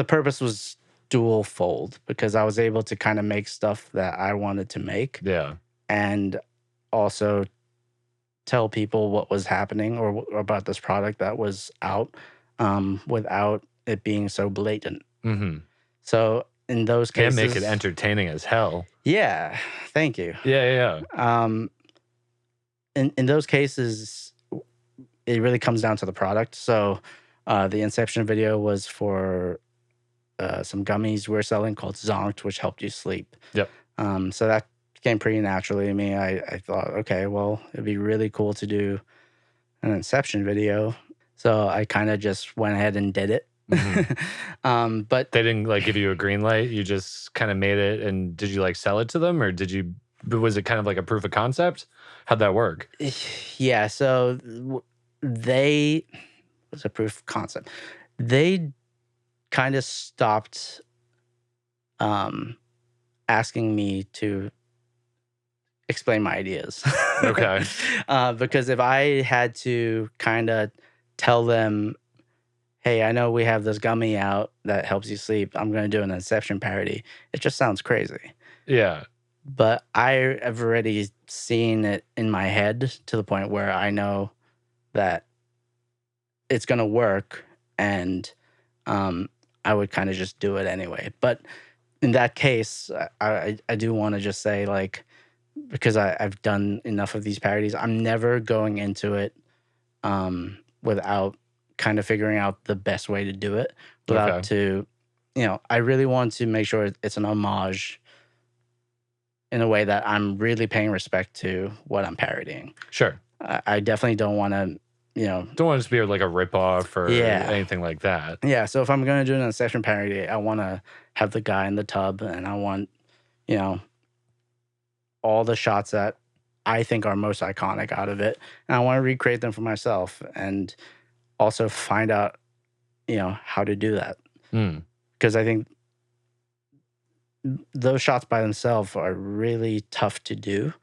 purpose was dual fold because I was able to kind of make stuff that I wanted to make. Yeah. And also tell people what was happening or about this product that was out without it being so blatant. Mm-hmm. So in those cases... And make it entertaining as hell. Yeah. Thank you. Yeah. In those cases, it really comes down to the product. So the Inception video was for some gummies we're selling called Zonked, which helped you sleep. Yep. So that came pretty naturally to me. I thought, okay, well, it'd be really cool to do an Inception video. So I kind of just went ahead and did it. Mm-hmm. But they didn't give you a green light. You just kind of made it. And did you sell it to them, or was it kind of like a proof of concept? How'd that work? Yeah. So it was a proof of concept. They kind of stopped asking me to explain my ideas. Okay. Because if I had to kind of tell them, hey, I know we have this gummy out that helps you sleep, I'm going to do an Inception parody, it just sounds crazy. Yeah. But I have already seen it in my head to the point where I know that it's going to work, and I would kind of just do it anyway. But in that case, I do want to just say, because I've done enough of these parodies, I'm never going into it without kind of figuring out the best way to do it. I really want to make sure it's an homage in a way that I'm really paying respect to what I'm parodying. Sure. I definitely don't want to, don't want it to be like a ripoff or anything like that. Yeah. So if I'm going to do an Inception parody, I want to have the guy in the tub, and I want, all the shots that I think are most iconic out of it. And I want to recreate them for myself and also find out, how to do that. Because I think those shots by themselves are really tough to do.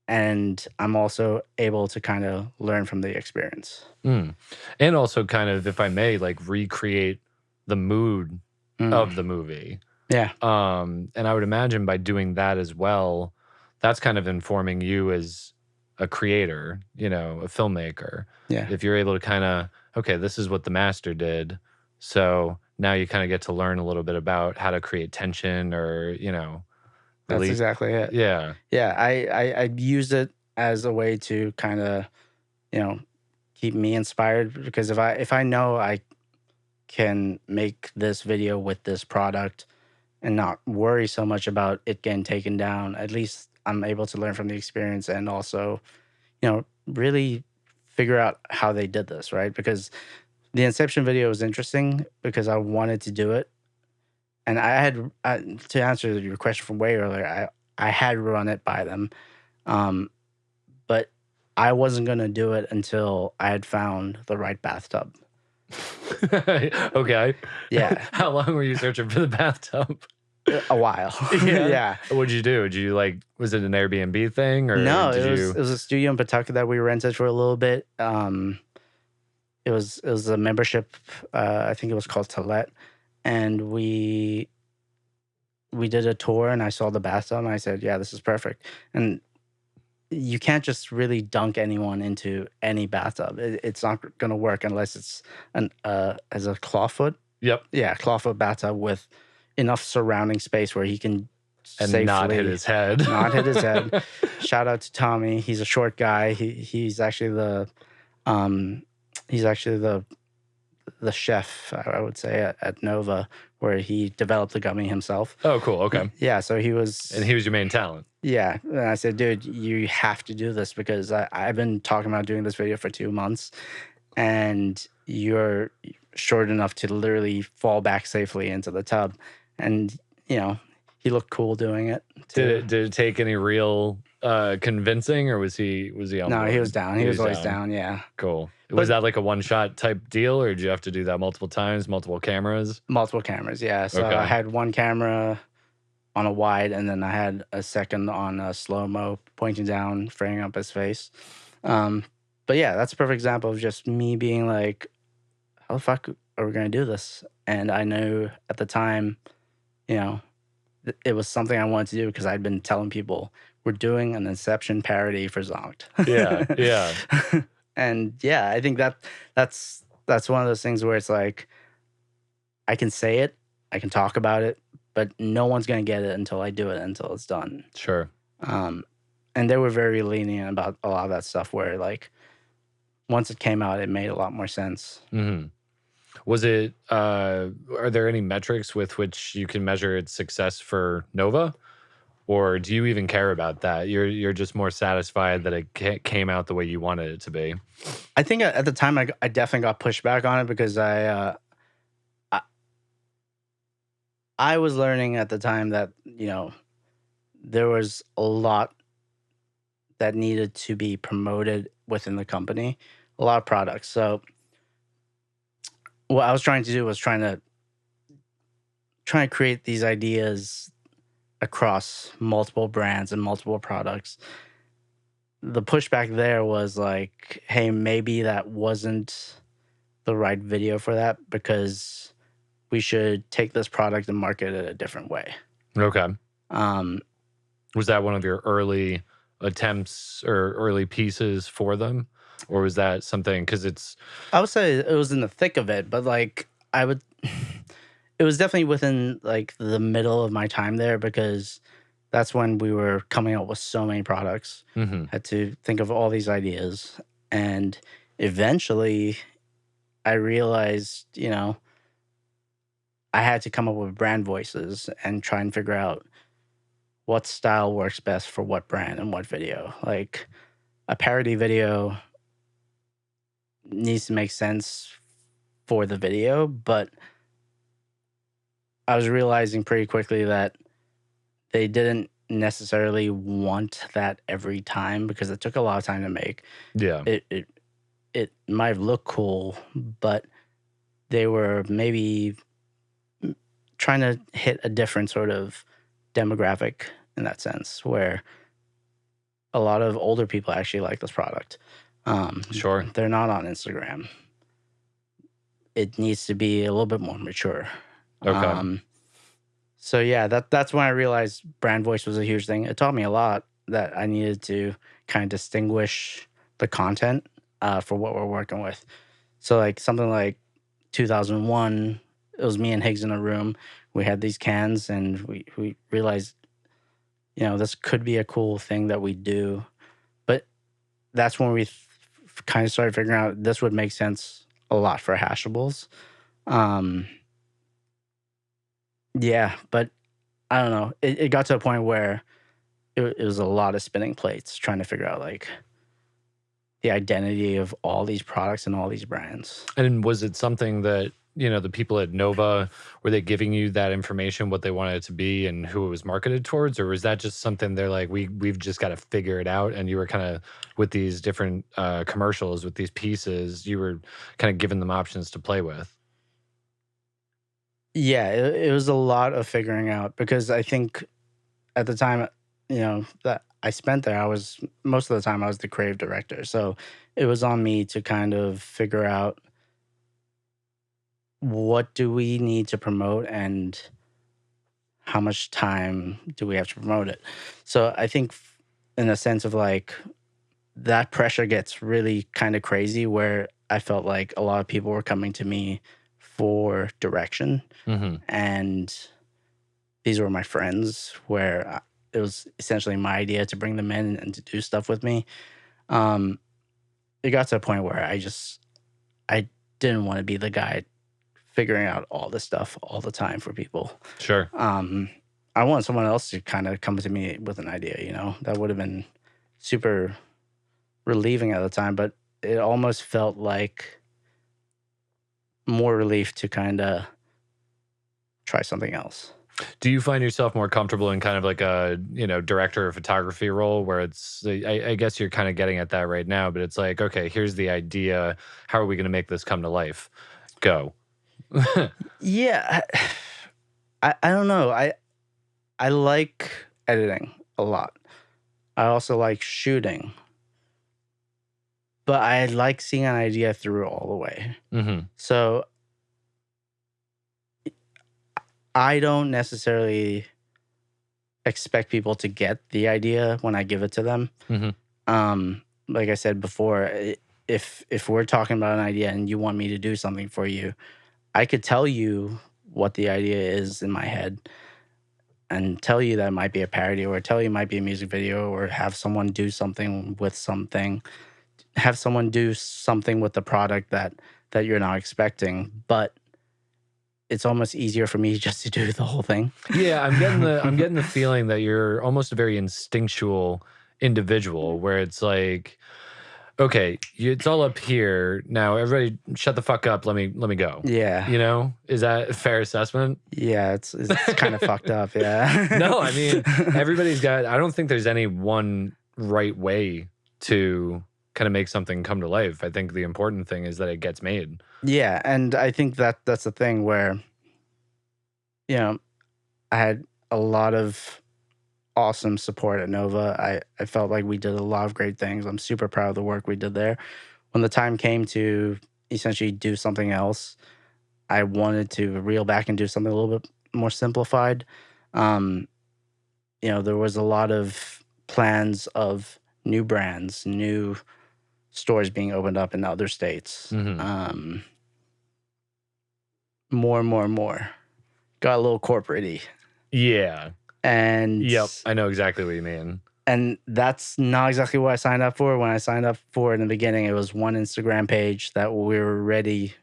And I'm also able to kind of learn from the experience. And also kind of, if I may, recreate the mood of the movie. Yeah. And I would imagine by doing that as well, that's kind of informing you as a creator, a filmmaker. Yeah. If you're able to kind of, okay, this is what the master did. So now you kind of get to learn a little bit about how to create tension or, That's Release. exactly it. Yeah. Yeah, I used it as a way to kind of, you know, keep me inspired, because if I know I can make this video with this product and not worry so much about it getting taken down, at least I'm able to learn from the experience and also, you know, really figure out how they did this, right? Because the Inception video was interesting because I wanted to do it. And to answer your question from way earlier, I had run it by them. But I wasn't going to do it until I had found the right bathtub. Okay. Yeah. How long were you searching for the bathtub? A while. Yeah. Yeah. What'd you do? Did you was it an Airbnb thing, or No, did it was a studio in Pawtucket that we rented for a little bit. It was a membership. I think it was called Tetrault, and we did a tour, and I saw the bathtub, and I said, "Yeah, this is perfect." And you can't just really dunk anyone into any bathtub. It's not going to work unless it's as a clawfoot. Yep. Yeah, clawfoot bathtub with enough surrounding space where he can And safely not hit his head. Not hit his head. Shout out to Tommy. He's a short guy. He's actually the chef, I would say, at Nova, where he developed the gummy himself. Oh, cool. Okay. Yeah, so he was... And he was your main talent. Yeah, and I said, dude, you have to do this because I've been talking about doing this video for 2 months, and you're short enough to literally fall back safely into the tub. And, you know, he looked cool doing it, too. Did it take any real convincing, or was he on No, board? he was down. He was always down, yeah. Cool. Was that like a one-shot type deal, or did you have to do that multiple times, multiple cameras? Multiple cameras, yeah. So Okay. I had one camera on a wide, and then I had a second on a slow-mo pointing down, framing up his face. But yeah, that's a perfect example of just me being like, how the fuck are we going to do this? And I knew at the time, you know, it was something I wanted to do because I'd been telling people we're doing an Inception parody for Zonked. Yeah, yeah. And yeah, I think that's one of those things where it's like, I can say it, I can talk about it, but no one's going to get it until I do it, until it's done. Sure. And they were very lenient about a lot of that stuff where, like, once it came out, it made a lot more sense. Mm-hmm. Was it, are there any metrics with which you can measure its success for Nova? Or do you even care about that? You're just more satisfied that it came out the way you wanted it to be? I think at the time I definitely got pushed back on it because I was learning at the time that, you know, there was a lot that needed to be promoted within the company, a lot of products. So what I was trying to do was trying to create these ideas across multiple brands and multiple products. The pushback there was like, hey, maybe that wasn't the right video for that because we should take this product and market it a different way. Okay. Was that one of your early attempts or early pieces for them? Or was that something, because it's... I would say it was in the thick of it, but like it was definitely within like the middle of my time there because that's when we were coming up with so many products. Mm-hmm. Had to think of all these ideas. And eventually I realized, you know, I had to come up with brand voices and try and figure out what style works best for what brand and what video. Like a parody video needs to make sense for the video, but I was realizing pretty quickly that they didn't necessarily want that every time because it took a lot of time to make. Yeah. It might look cool, but they were maybe trying to hit a different sort of demographic in that sense, where a lot of older people actually like this product. Sure. They're not on Instagram. It needs to be a little bit more mature. Okay. So yeah, that's when I realized brand voice was a huge thing. It taught me a lot that I needed to kind of distinguish the content for what we're working with. So like something like 2001, it was me and Higgs in a room. We had these cans and we realized this could be a cool thing that we do. But that's when we kind of started figuring out this would make sense a lot for hashables. Yeah, but I don't know. It got to a point where it was a lot of spinning plates trying to figure out like the identity of all these products and all these brands. And was it something that, the people at Nova, were they giving you that information, what they wanted it to be and who it was marketed towards? Or was that just something they're like, we've just got to figure it out? And you were kind of with these different commercials, with these pieces, you were kind of giving them options to play with? Yeah, it was a lot of figuring out because I think at the time, that I spent there, most of the time I was the creative director. So it was on me to kind of figure out what do we need to promote and how much time do we have to promote it. So I think in a sense of like that pressure gets really kind of crazy where I felt like a lot of people were coming to me for direction. Mm-hmm. And these were my friends where it was essentially my idea to bring them in and to do stuff with me. It got to a point where I didn't want to be the guy figuring out all this stuff all the time for people. Sure. I want someone else to kind of come to me with an idea, that would have been super relieving at the time, but it almost felt like more relief to kind of try something else. Do you find yourself more comfortable in kind of like a, director of photography role where it's, I guess you're kind of getting at that right now, but it's like, okay, here's the idea. How are we going to make this come to life? Go. Yeah. I don't know. I like editing a lot. I also like shooting. But I like seeing an idea through all the way. Mm-hmm. So I don't necessarily expect people to get the idea when I give it to them. Mm-hmm. Like I said before, if we're talking about an idea and you want me to do something for you, I could tell you what the idea is in my head and tell you that it might be a parody or tell you it might be a music video or have someone do something with something. Have someone do something with the product that you're not expecting, but it's almost easier for me just to do the whole thing. Yeah, I'm getting the feeling that you're almost a very instinctual individual where it's like, okay, it's all up here. Now everybody shut the fuck up. Let me go. Yeah. Is that a fair assessment? Yeah, it's kind of fucked up, yeah. No, I mean, I don't think there's any one right way to kind of make something come to life. I think the important thing is that it gets made. Yeah, and I think that's the thing where, I had a lot of awesome support at Nova. I felt like we did a lot of great things. I'm super proud of the work we did there. When the time came to essentially do something else, I wanted to reel back and do something a little bit more simplified. There was a lot of plans of new brands, new stores being opened up in other states. Mm-hmm. More and more and more. Got a little corporate-y. Yeah. And yep, I know exactly what you mean. And that's not exactly what I signed up for. When I signed up for it in the beginning, it was one Instagram page that we were already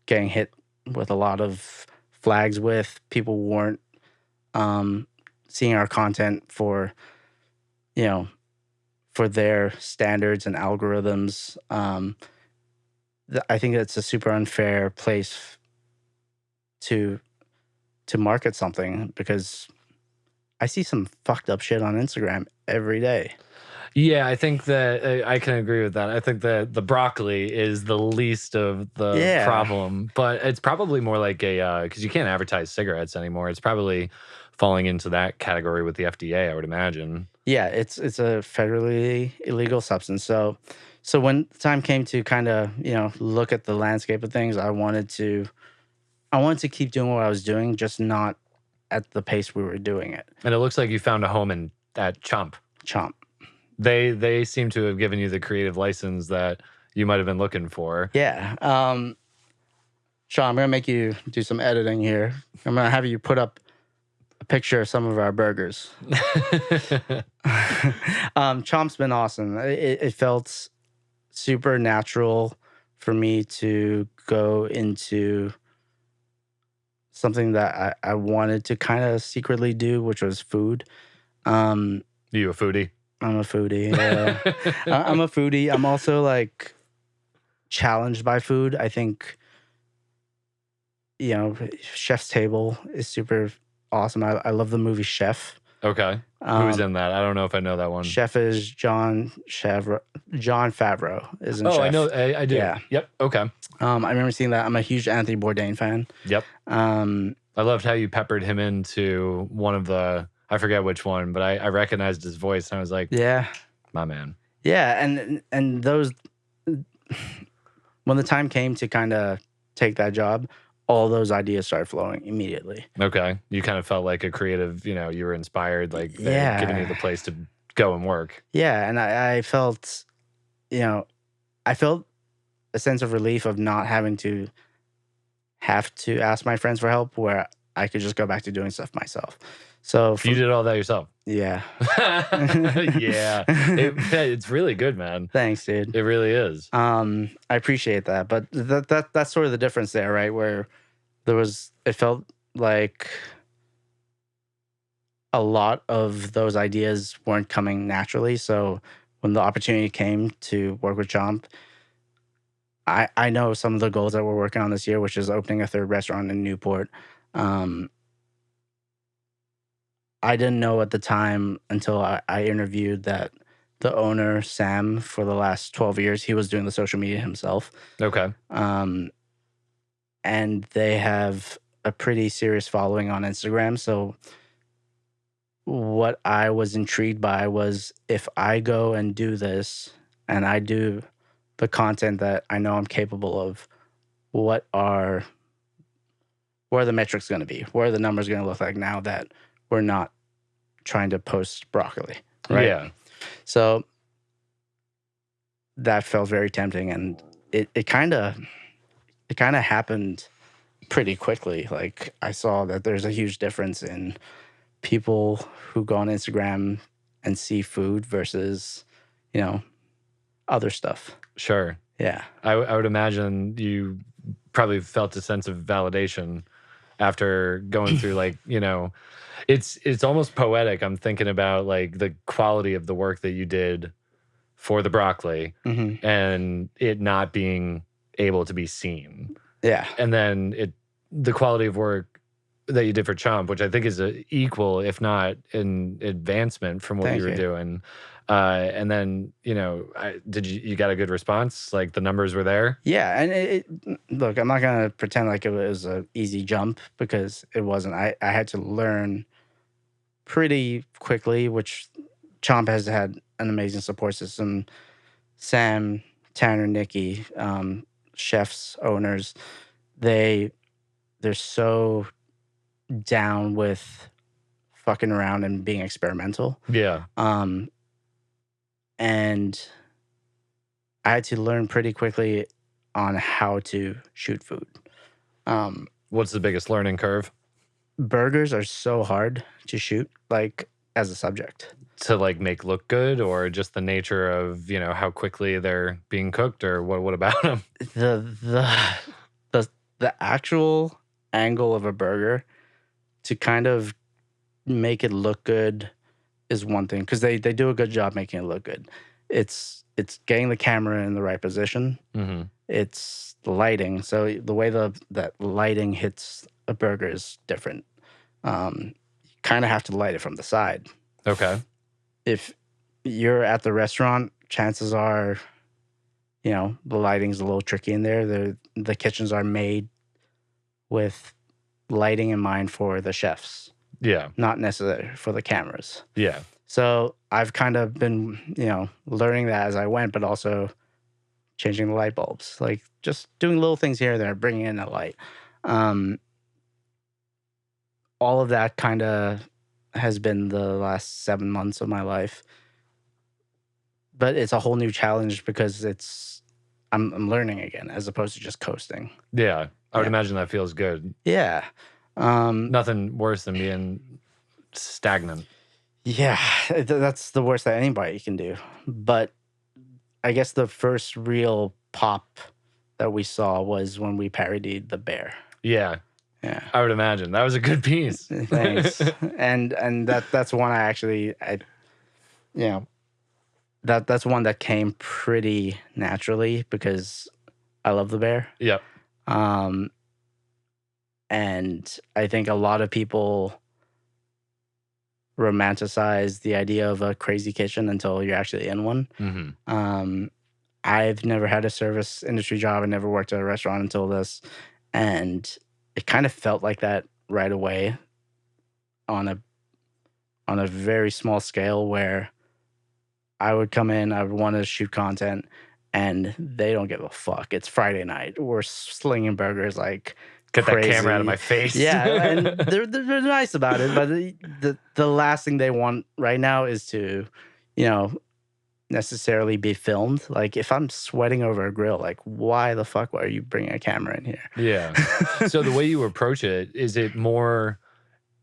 getting hit with a lot of flags with. People weren't seeing our content for their standards and algorithms. I think it's a super unfair place to market something because I see some fucked up shit on Instagram every day. Yeah, I think that I can agree with that. I think that the broccoli is the least of the problem, but it's probably more like because you can't advertise cigarettes anymore. It's probably falling into that category with the FDA, I would imagine. Yeah, it's a federally illegal substance. So when the time came to kind of look at the landscape of things, I wanted to keep doing what I was doing, just not at the pace we were doing it. And it looks like you found a home at CHOMP. CHOMP. They seem to have given you the creative license that you might have been looking for. Yeah. Shawn, I'm going to make you do some editing here. I'm going to have you put up a picture of some of our burgers. Chomp's been awesome. It felt super natural for me to go into something that I wanted to kind of secretly do, which was food. You a foodie? I'm a foodie. Yeah. I'm a foodie. I'm also like challenged by food. I think, Chef's Table is super awesome. I love the movie Chef. Okay. Who's in that? I don't know if I know that one. Chef is John Favreau is in Chef. Oh, I know. I do. Yeah. Yep. Okay. I remember seeing that. I'm a huge Anthony Bourdain fan. Yep. I loved how you peppered him into one of the, I forget which one, but I recognized his voice and I was like, yeah, my man. Yeah, and those, when the time came to kind of take that job, all those ideas started flowing immediately. Okay. You kind of felt like a creative, you were inspired, like Yeah. giving you the place to go and work. Yeah, and I felt, I felt a sense of relief of not having to ask my friends for help, where I could just go back to doing stuff myself. So you did all that yourself? Yeah. Yeah. It's really good, man. Thanks, dude. It really is. I appreciate that. But that's sort of the difference there, right? Where it felt like a lot of those ideas weren't coming naturally. So when the opportunity came to work with CHOMP, I know some of the goals that we're working on this year, which is opening a 3rd restaurant in Newport. I didn't know at the time until I interviewed that the owner, Sam, for the last 12 years, he was doing the social media himself. Okay. And they have a pretty serious following on Instagram. So what I was intrigued by was, if I go and do this and I do the content that I know I'm capable of, what are the metrics going to be? What are the numbers going to look like now that we're not trying to post broccoli, right? Yeah. So that felt very tempting, and it kind of happened pretty quickly. Like, I saw that there's a huge difference in people who go on Instagram and see food versus, other stuff. Sure. Yeah. I would imagine you probably felt a sense of validation after going through, like, it's almost poetic. I'm thinking about like the quality of the work that you did for the broccoli, Mm-hmm. and it not being able to be seen. Yeah. And then the quality of work that you did for CHOMP, which I think is equal, if not an advancement from what Thank you were you. doing. And then, you got a good response? Like, the numbers were there? Yeah. And look, I'm not going to pretend like it was an easy jump, because it wasn't. I had to learn pretty quickly, which CHOMP has had an amazing support system. Sam, Tanner, Nikki, chefs, owners, they're so down with fucking around and being experimental. Yeah. And I had to learn pretty quickly on how to shoot food. What's the biggest learning curve? Burgers are so hard to shoot, like, as a subject. To, like, make look good, or just the nature of, how quickly they're being cooked, or what about them? The actual angle of a burger, to kind of make it look good, is one thing, because they do a good job making it look good. It's getting the camera in the right position. Mm-hmm. It's the lighting. So the way that lighting hits a burger is different. You kind of have to light it from the side. Okay. If you're at the restaurant, chances are, the lighting's a little tricky in there. The kitchens are made with lighting in mind for the chefs. Yeah. Not necessarily for the cameras. Yeah. So I've kind of been, learning that as I went, but also changing the light bulbs, like just doing little things here and there, bringing in a light. All of that kind of has been the last 7 months of my life. But it's a whole new challenge, because I'm learning again, as opposed to just coasting. Yeah. I would imagine that feels good. Yeah. Nothing worse than being stagnant. Yeah, that's the worst that anybody can do. But I guess the first real pop that we saw was when we parodied the bear. Yeah. Yeah. I would imagine. That was a good piece. Thanks. and that's one that's one that came pretty naturally because I love the bear. Yep. And I think a lot of people romanticize the idea of a crazy kitchen until you're actually in one. Mm-hmm. I've never had a service industry job. I never worked at a restaurant until this. And it kind of felt like that right away on a very small scale where I would come in, I would want to shoot content, and they don't give a fuck. It's Friday night. We're slinging burgers like Get crazy. that camera out of my face. Yeah, and they're nice about it, but the last thing they want right now is to, necessarily be filmed. Like if I'm sweating over a grill, like why the fuck are you bringing a camera in here? Yeah. So the way you approach it, is it more,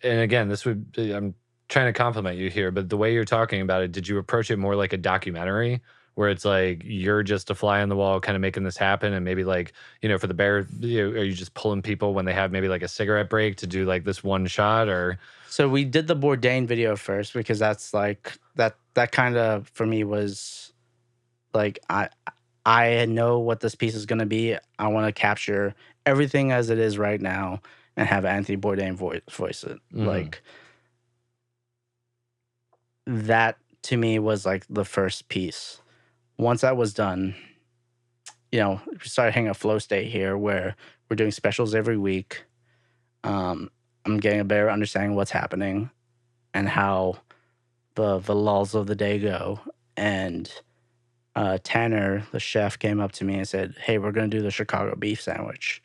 and again, I'm trying to compliment you here, but the way you're talking about it, did you approach it more like a documentary where it's like you're just a fly on the wall kind of making this happen, and maybe like, for the bear, are you just pulling people when they have maybe like a cigarette break to do like this one shot? Or so we did the Bourdain video first because that's like that kind of for me was like I know what this piece is going to be. I want to capture everything as it is right now and have Anthony Bourdain voice it. Mhm. Like that to me was like the first piece. Once that was done, we started hitting a flow state here where we're doing specials every week. I'm getting a better understanding of what's happening and how the lulls of the day go. And Tanner, the chef, came up to me and said, "Hey, we're going to do the Chicago beef sandwich."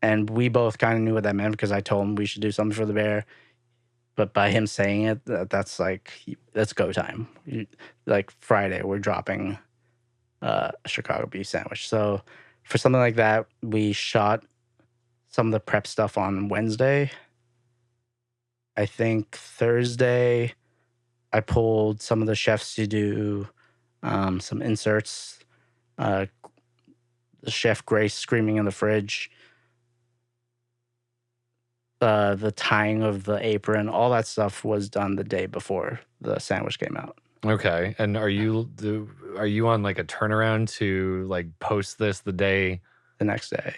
And we both kind of knew what that meant because I told him we should do something for the bear. But by him saying it, that's go time. Like Friday, we're dropping a Chicago beef sandwich. So for something like that, we shot some of the prep stuff on Wednesday. I think Thursday, I pulled some of the chefs to do some inserts. The chef Grace screaming in the fridge. The tying of the apron, all that stuff was done the day before the sandwich came out. Okay. And are you on like a turnaround to like post this the day? The next day.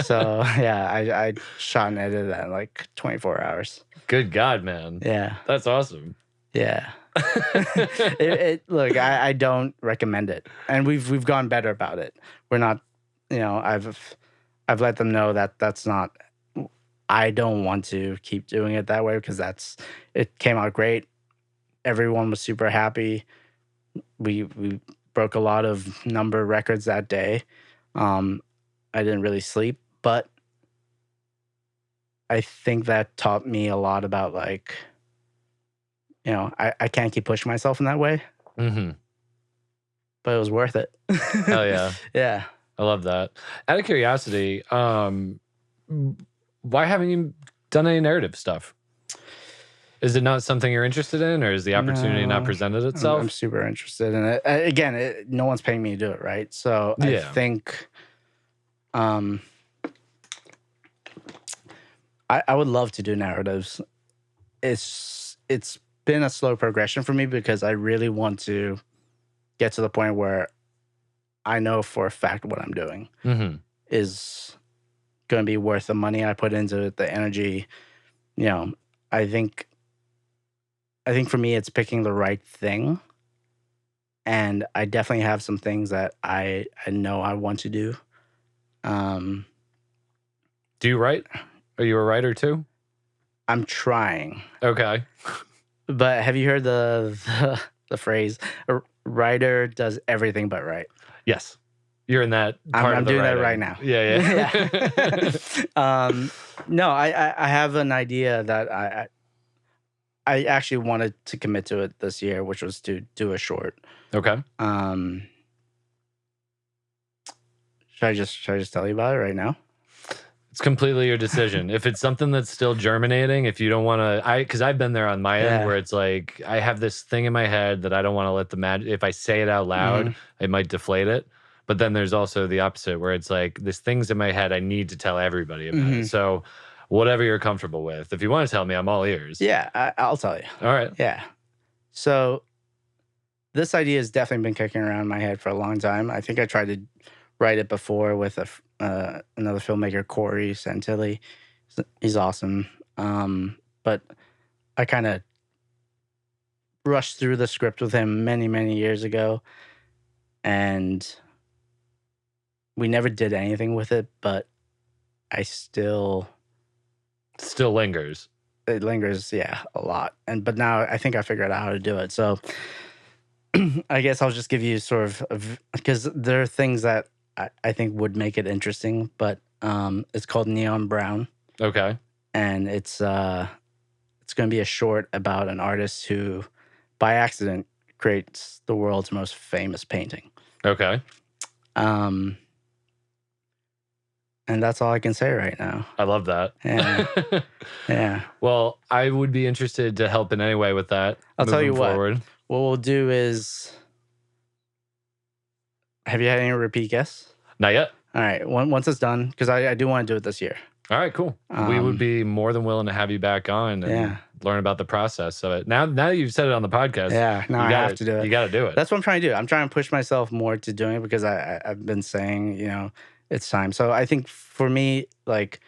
So yeah, I shot and edited that in like 24 hours. Good God, man. Yeah. That's awesome. Yeah. Look, I don't recommend it. And we've gone better about it. We're not, I've let them know that that's not, I don't want to keep doing it that way because it came out great. Everyone was super happy. We broke a lot of number records that day. I didn't really sleep, but I think that taught me a lot about like, I can't keep pushing myself in that way. Mm-hmm. But it was worth it. Hell yeah. Yeah. I love that. Out of curiosity, why haven't you done any narrative stuff? Is it not something you're interested in, or is the opportunity not presented itself? I'm super interested in it. Again, no one's paying me to do it, right? So I think I would love to do narratives. It's been a slow progression for me because I really want to get to the point where I know for a fact what I'm doing is going to be worth the money I put into it, the energy. I think for me, it's picking the right thing. And I definitely have some things that I know I want to do. Do you write? Are you a writer too? I'm trying. Okay. But have you heard the phrase, a writer does everything but write? Yes. You're in that part I'm of the doing writing. that right now. Yeah. No, I have an idea that I actually wanted to commit to it this year, which was to do a short. Okay. Should I just tell you about it right now? It's completely your decision. If it's something that's still germinating, if you don't want to, because I've been there on my end where it's like I have this thing in my head that I don't want to let the magic. If I say it out loud, it might deflate it. But then there's also the opposite where it's like this thing's in my head. I need to tell everybody about it. So whatever you're comfortable with. If you want to tell me, I'm all ears. Yeah, I'll tell you. All right. Yeah. So this idea has definitely been kicking around in my head for a long time. I think I tried to write it before with another filmmaker, Corey Santilli. He's awesome. But I kind of rushed through the script with him many, many years ago. And we never did anything with it, but I still lingers. It lingers, yeah, a lot. But now I think I figured out how to do it. So I guess I'll just give you sort of, because there are things that I think would make it interesting, but it's called Neon Brown. Okay. And it's going to be a short about an artist who, by accident, creates the world's most famous painting. Okay. And that's all I can say right now. I love that. Yeah. Yeah. Well, I would be interested to help in any way with that. I'll tell you forward. What we'll do is, have you had any repeat guests? Not yet. All right. Once it's done, because I do want to do it this year. All right, cool. We would be more than willing to have you back on and learn about the process of it. Now that you've said it on the podcast, I have to do it. You got to do it. That's what I'm trying to do. I'm trying to push myself more to doing it because I've been saying, it's time. So I think for me, like,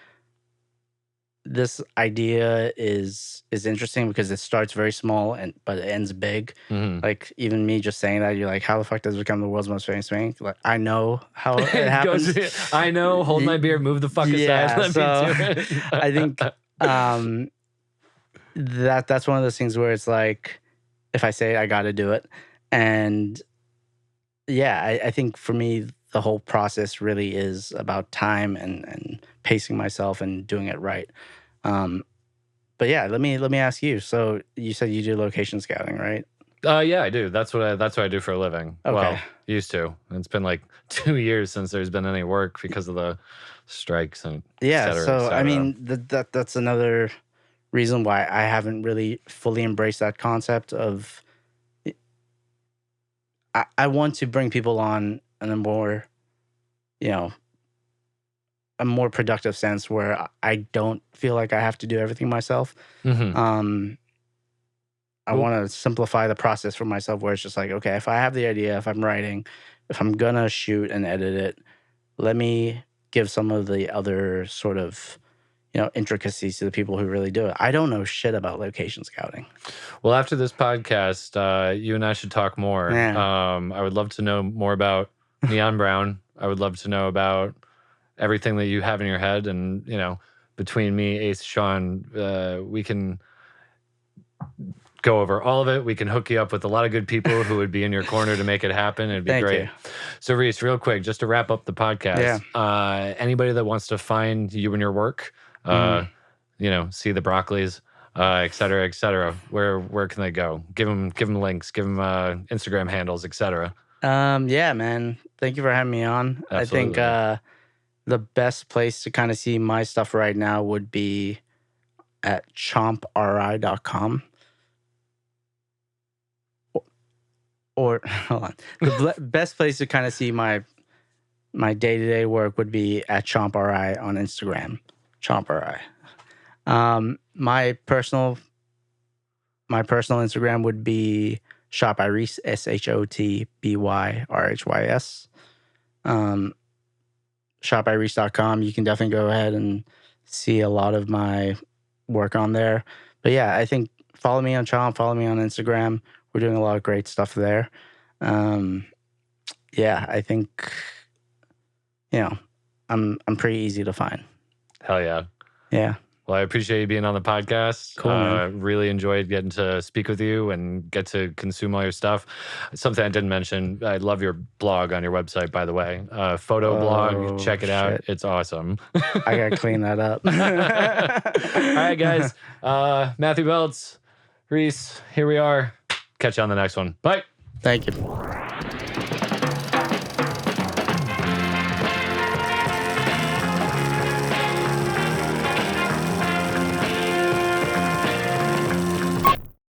this idea is interesting because it starts very small but it ends big. Like, even me just saying that, you're like, how the fuck does it become the world's most famous painting? Like, I know how it happens. I know. Hold my beer. Move the fuck aside. Let me do it. I think that's one of those things where it's like, if I say it, I got to do it. And yeah, I think for me, the whole process really is about time and pacing myself and doing it right. But yeah, let me ask you. So you said you do location scouting, right? Yeah, I do. That's what I do for a living. Okay. Well, used to. It's been like 2 years since there's been any work because of the strikes and et cetera, so et cetera. I mean that's another reason why I haven't really fully embraced that concept of. I want to bring people on in a more, a more productive sense where I don't feel like I have to do everything myself. I want to simplify the process for myself where it's just like, okay, if I have the idea, if I'm writing, if I'm going to shoot and edit it, let me give some of the other sort of, intricacies to the people who really do it. I don't know shit about location scouting. Well, after this podcast, you and I should talk more. Yeah. I would love to know more about Neon Brown. I would love to know about everything that you have in your head. And, between me, Ace, Shawn, we can go over all of it. We can hook you up with a lot of good people who would be in your corner to make it happen. It'd be Thank great. you. So, Rhys, real quick, just to wrap up the podcast, anybody that wants to find you and your work, see the Broccolis, et cetera, where can they go? Give them links, give them Instagram handles, et cetera. Yeah, man. Thank you for having me on. Absolutely. I think the best place to kind of see my stuff right now would be at chompri.com. Or hold on. The best place to kind of see my day-to-day work would be at ChompRI on Instagram. ChompRI. My personal Instagram would be Shop by Rhys, SHOTBYRHYS. Shopbyrhys.com. You can definitely go ahead and see a lot of my work on there. But yeah, I think follow me on Chomp, follow me on Instagram. We're doing a lot of great stuff there. Yeah, I think, I'm pretty easy to find. Hell yeah. Yeah. Well, I appreciate you being on the podcast. Cool, man. Really enjoyed getting to speak with you and get to consume all your stuff. Something I didn't mention, I love your blog on your website, by the way. Photo blog, check it out. It's awesome. I got to clean that up. All right, guys. Matthew Beltz, Rhys, here we are. Catch you on the next one. Bye. Thank you.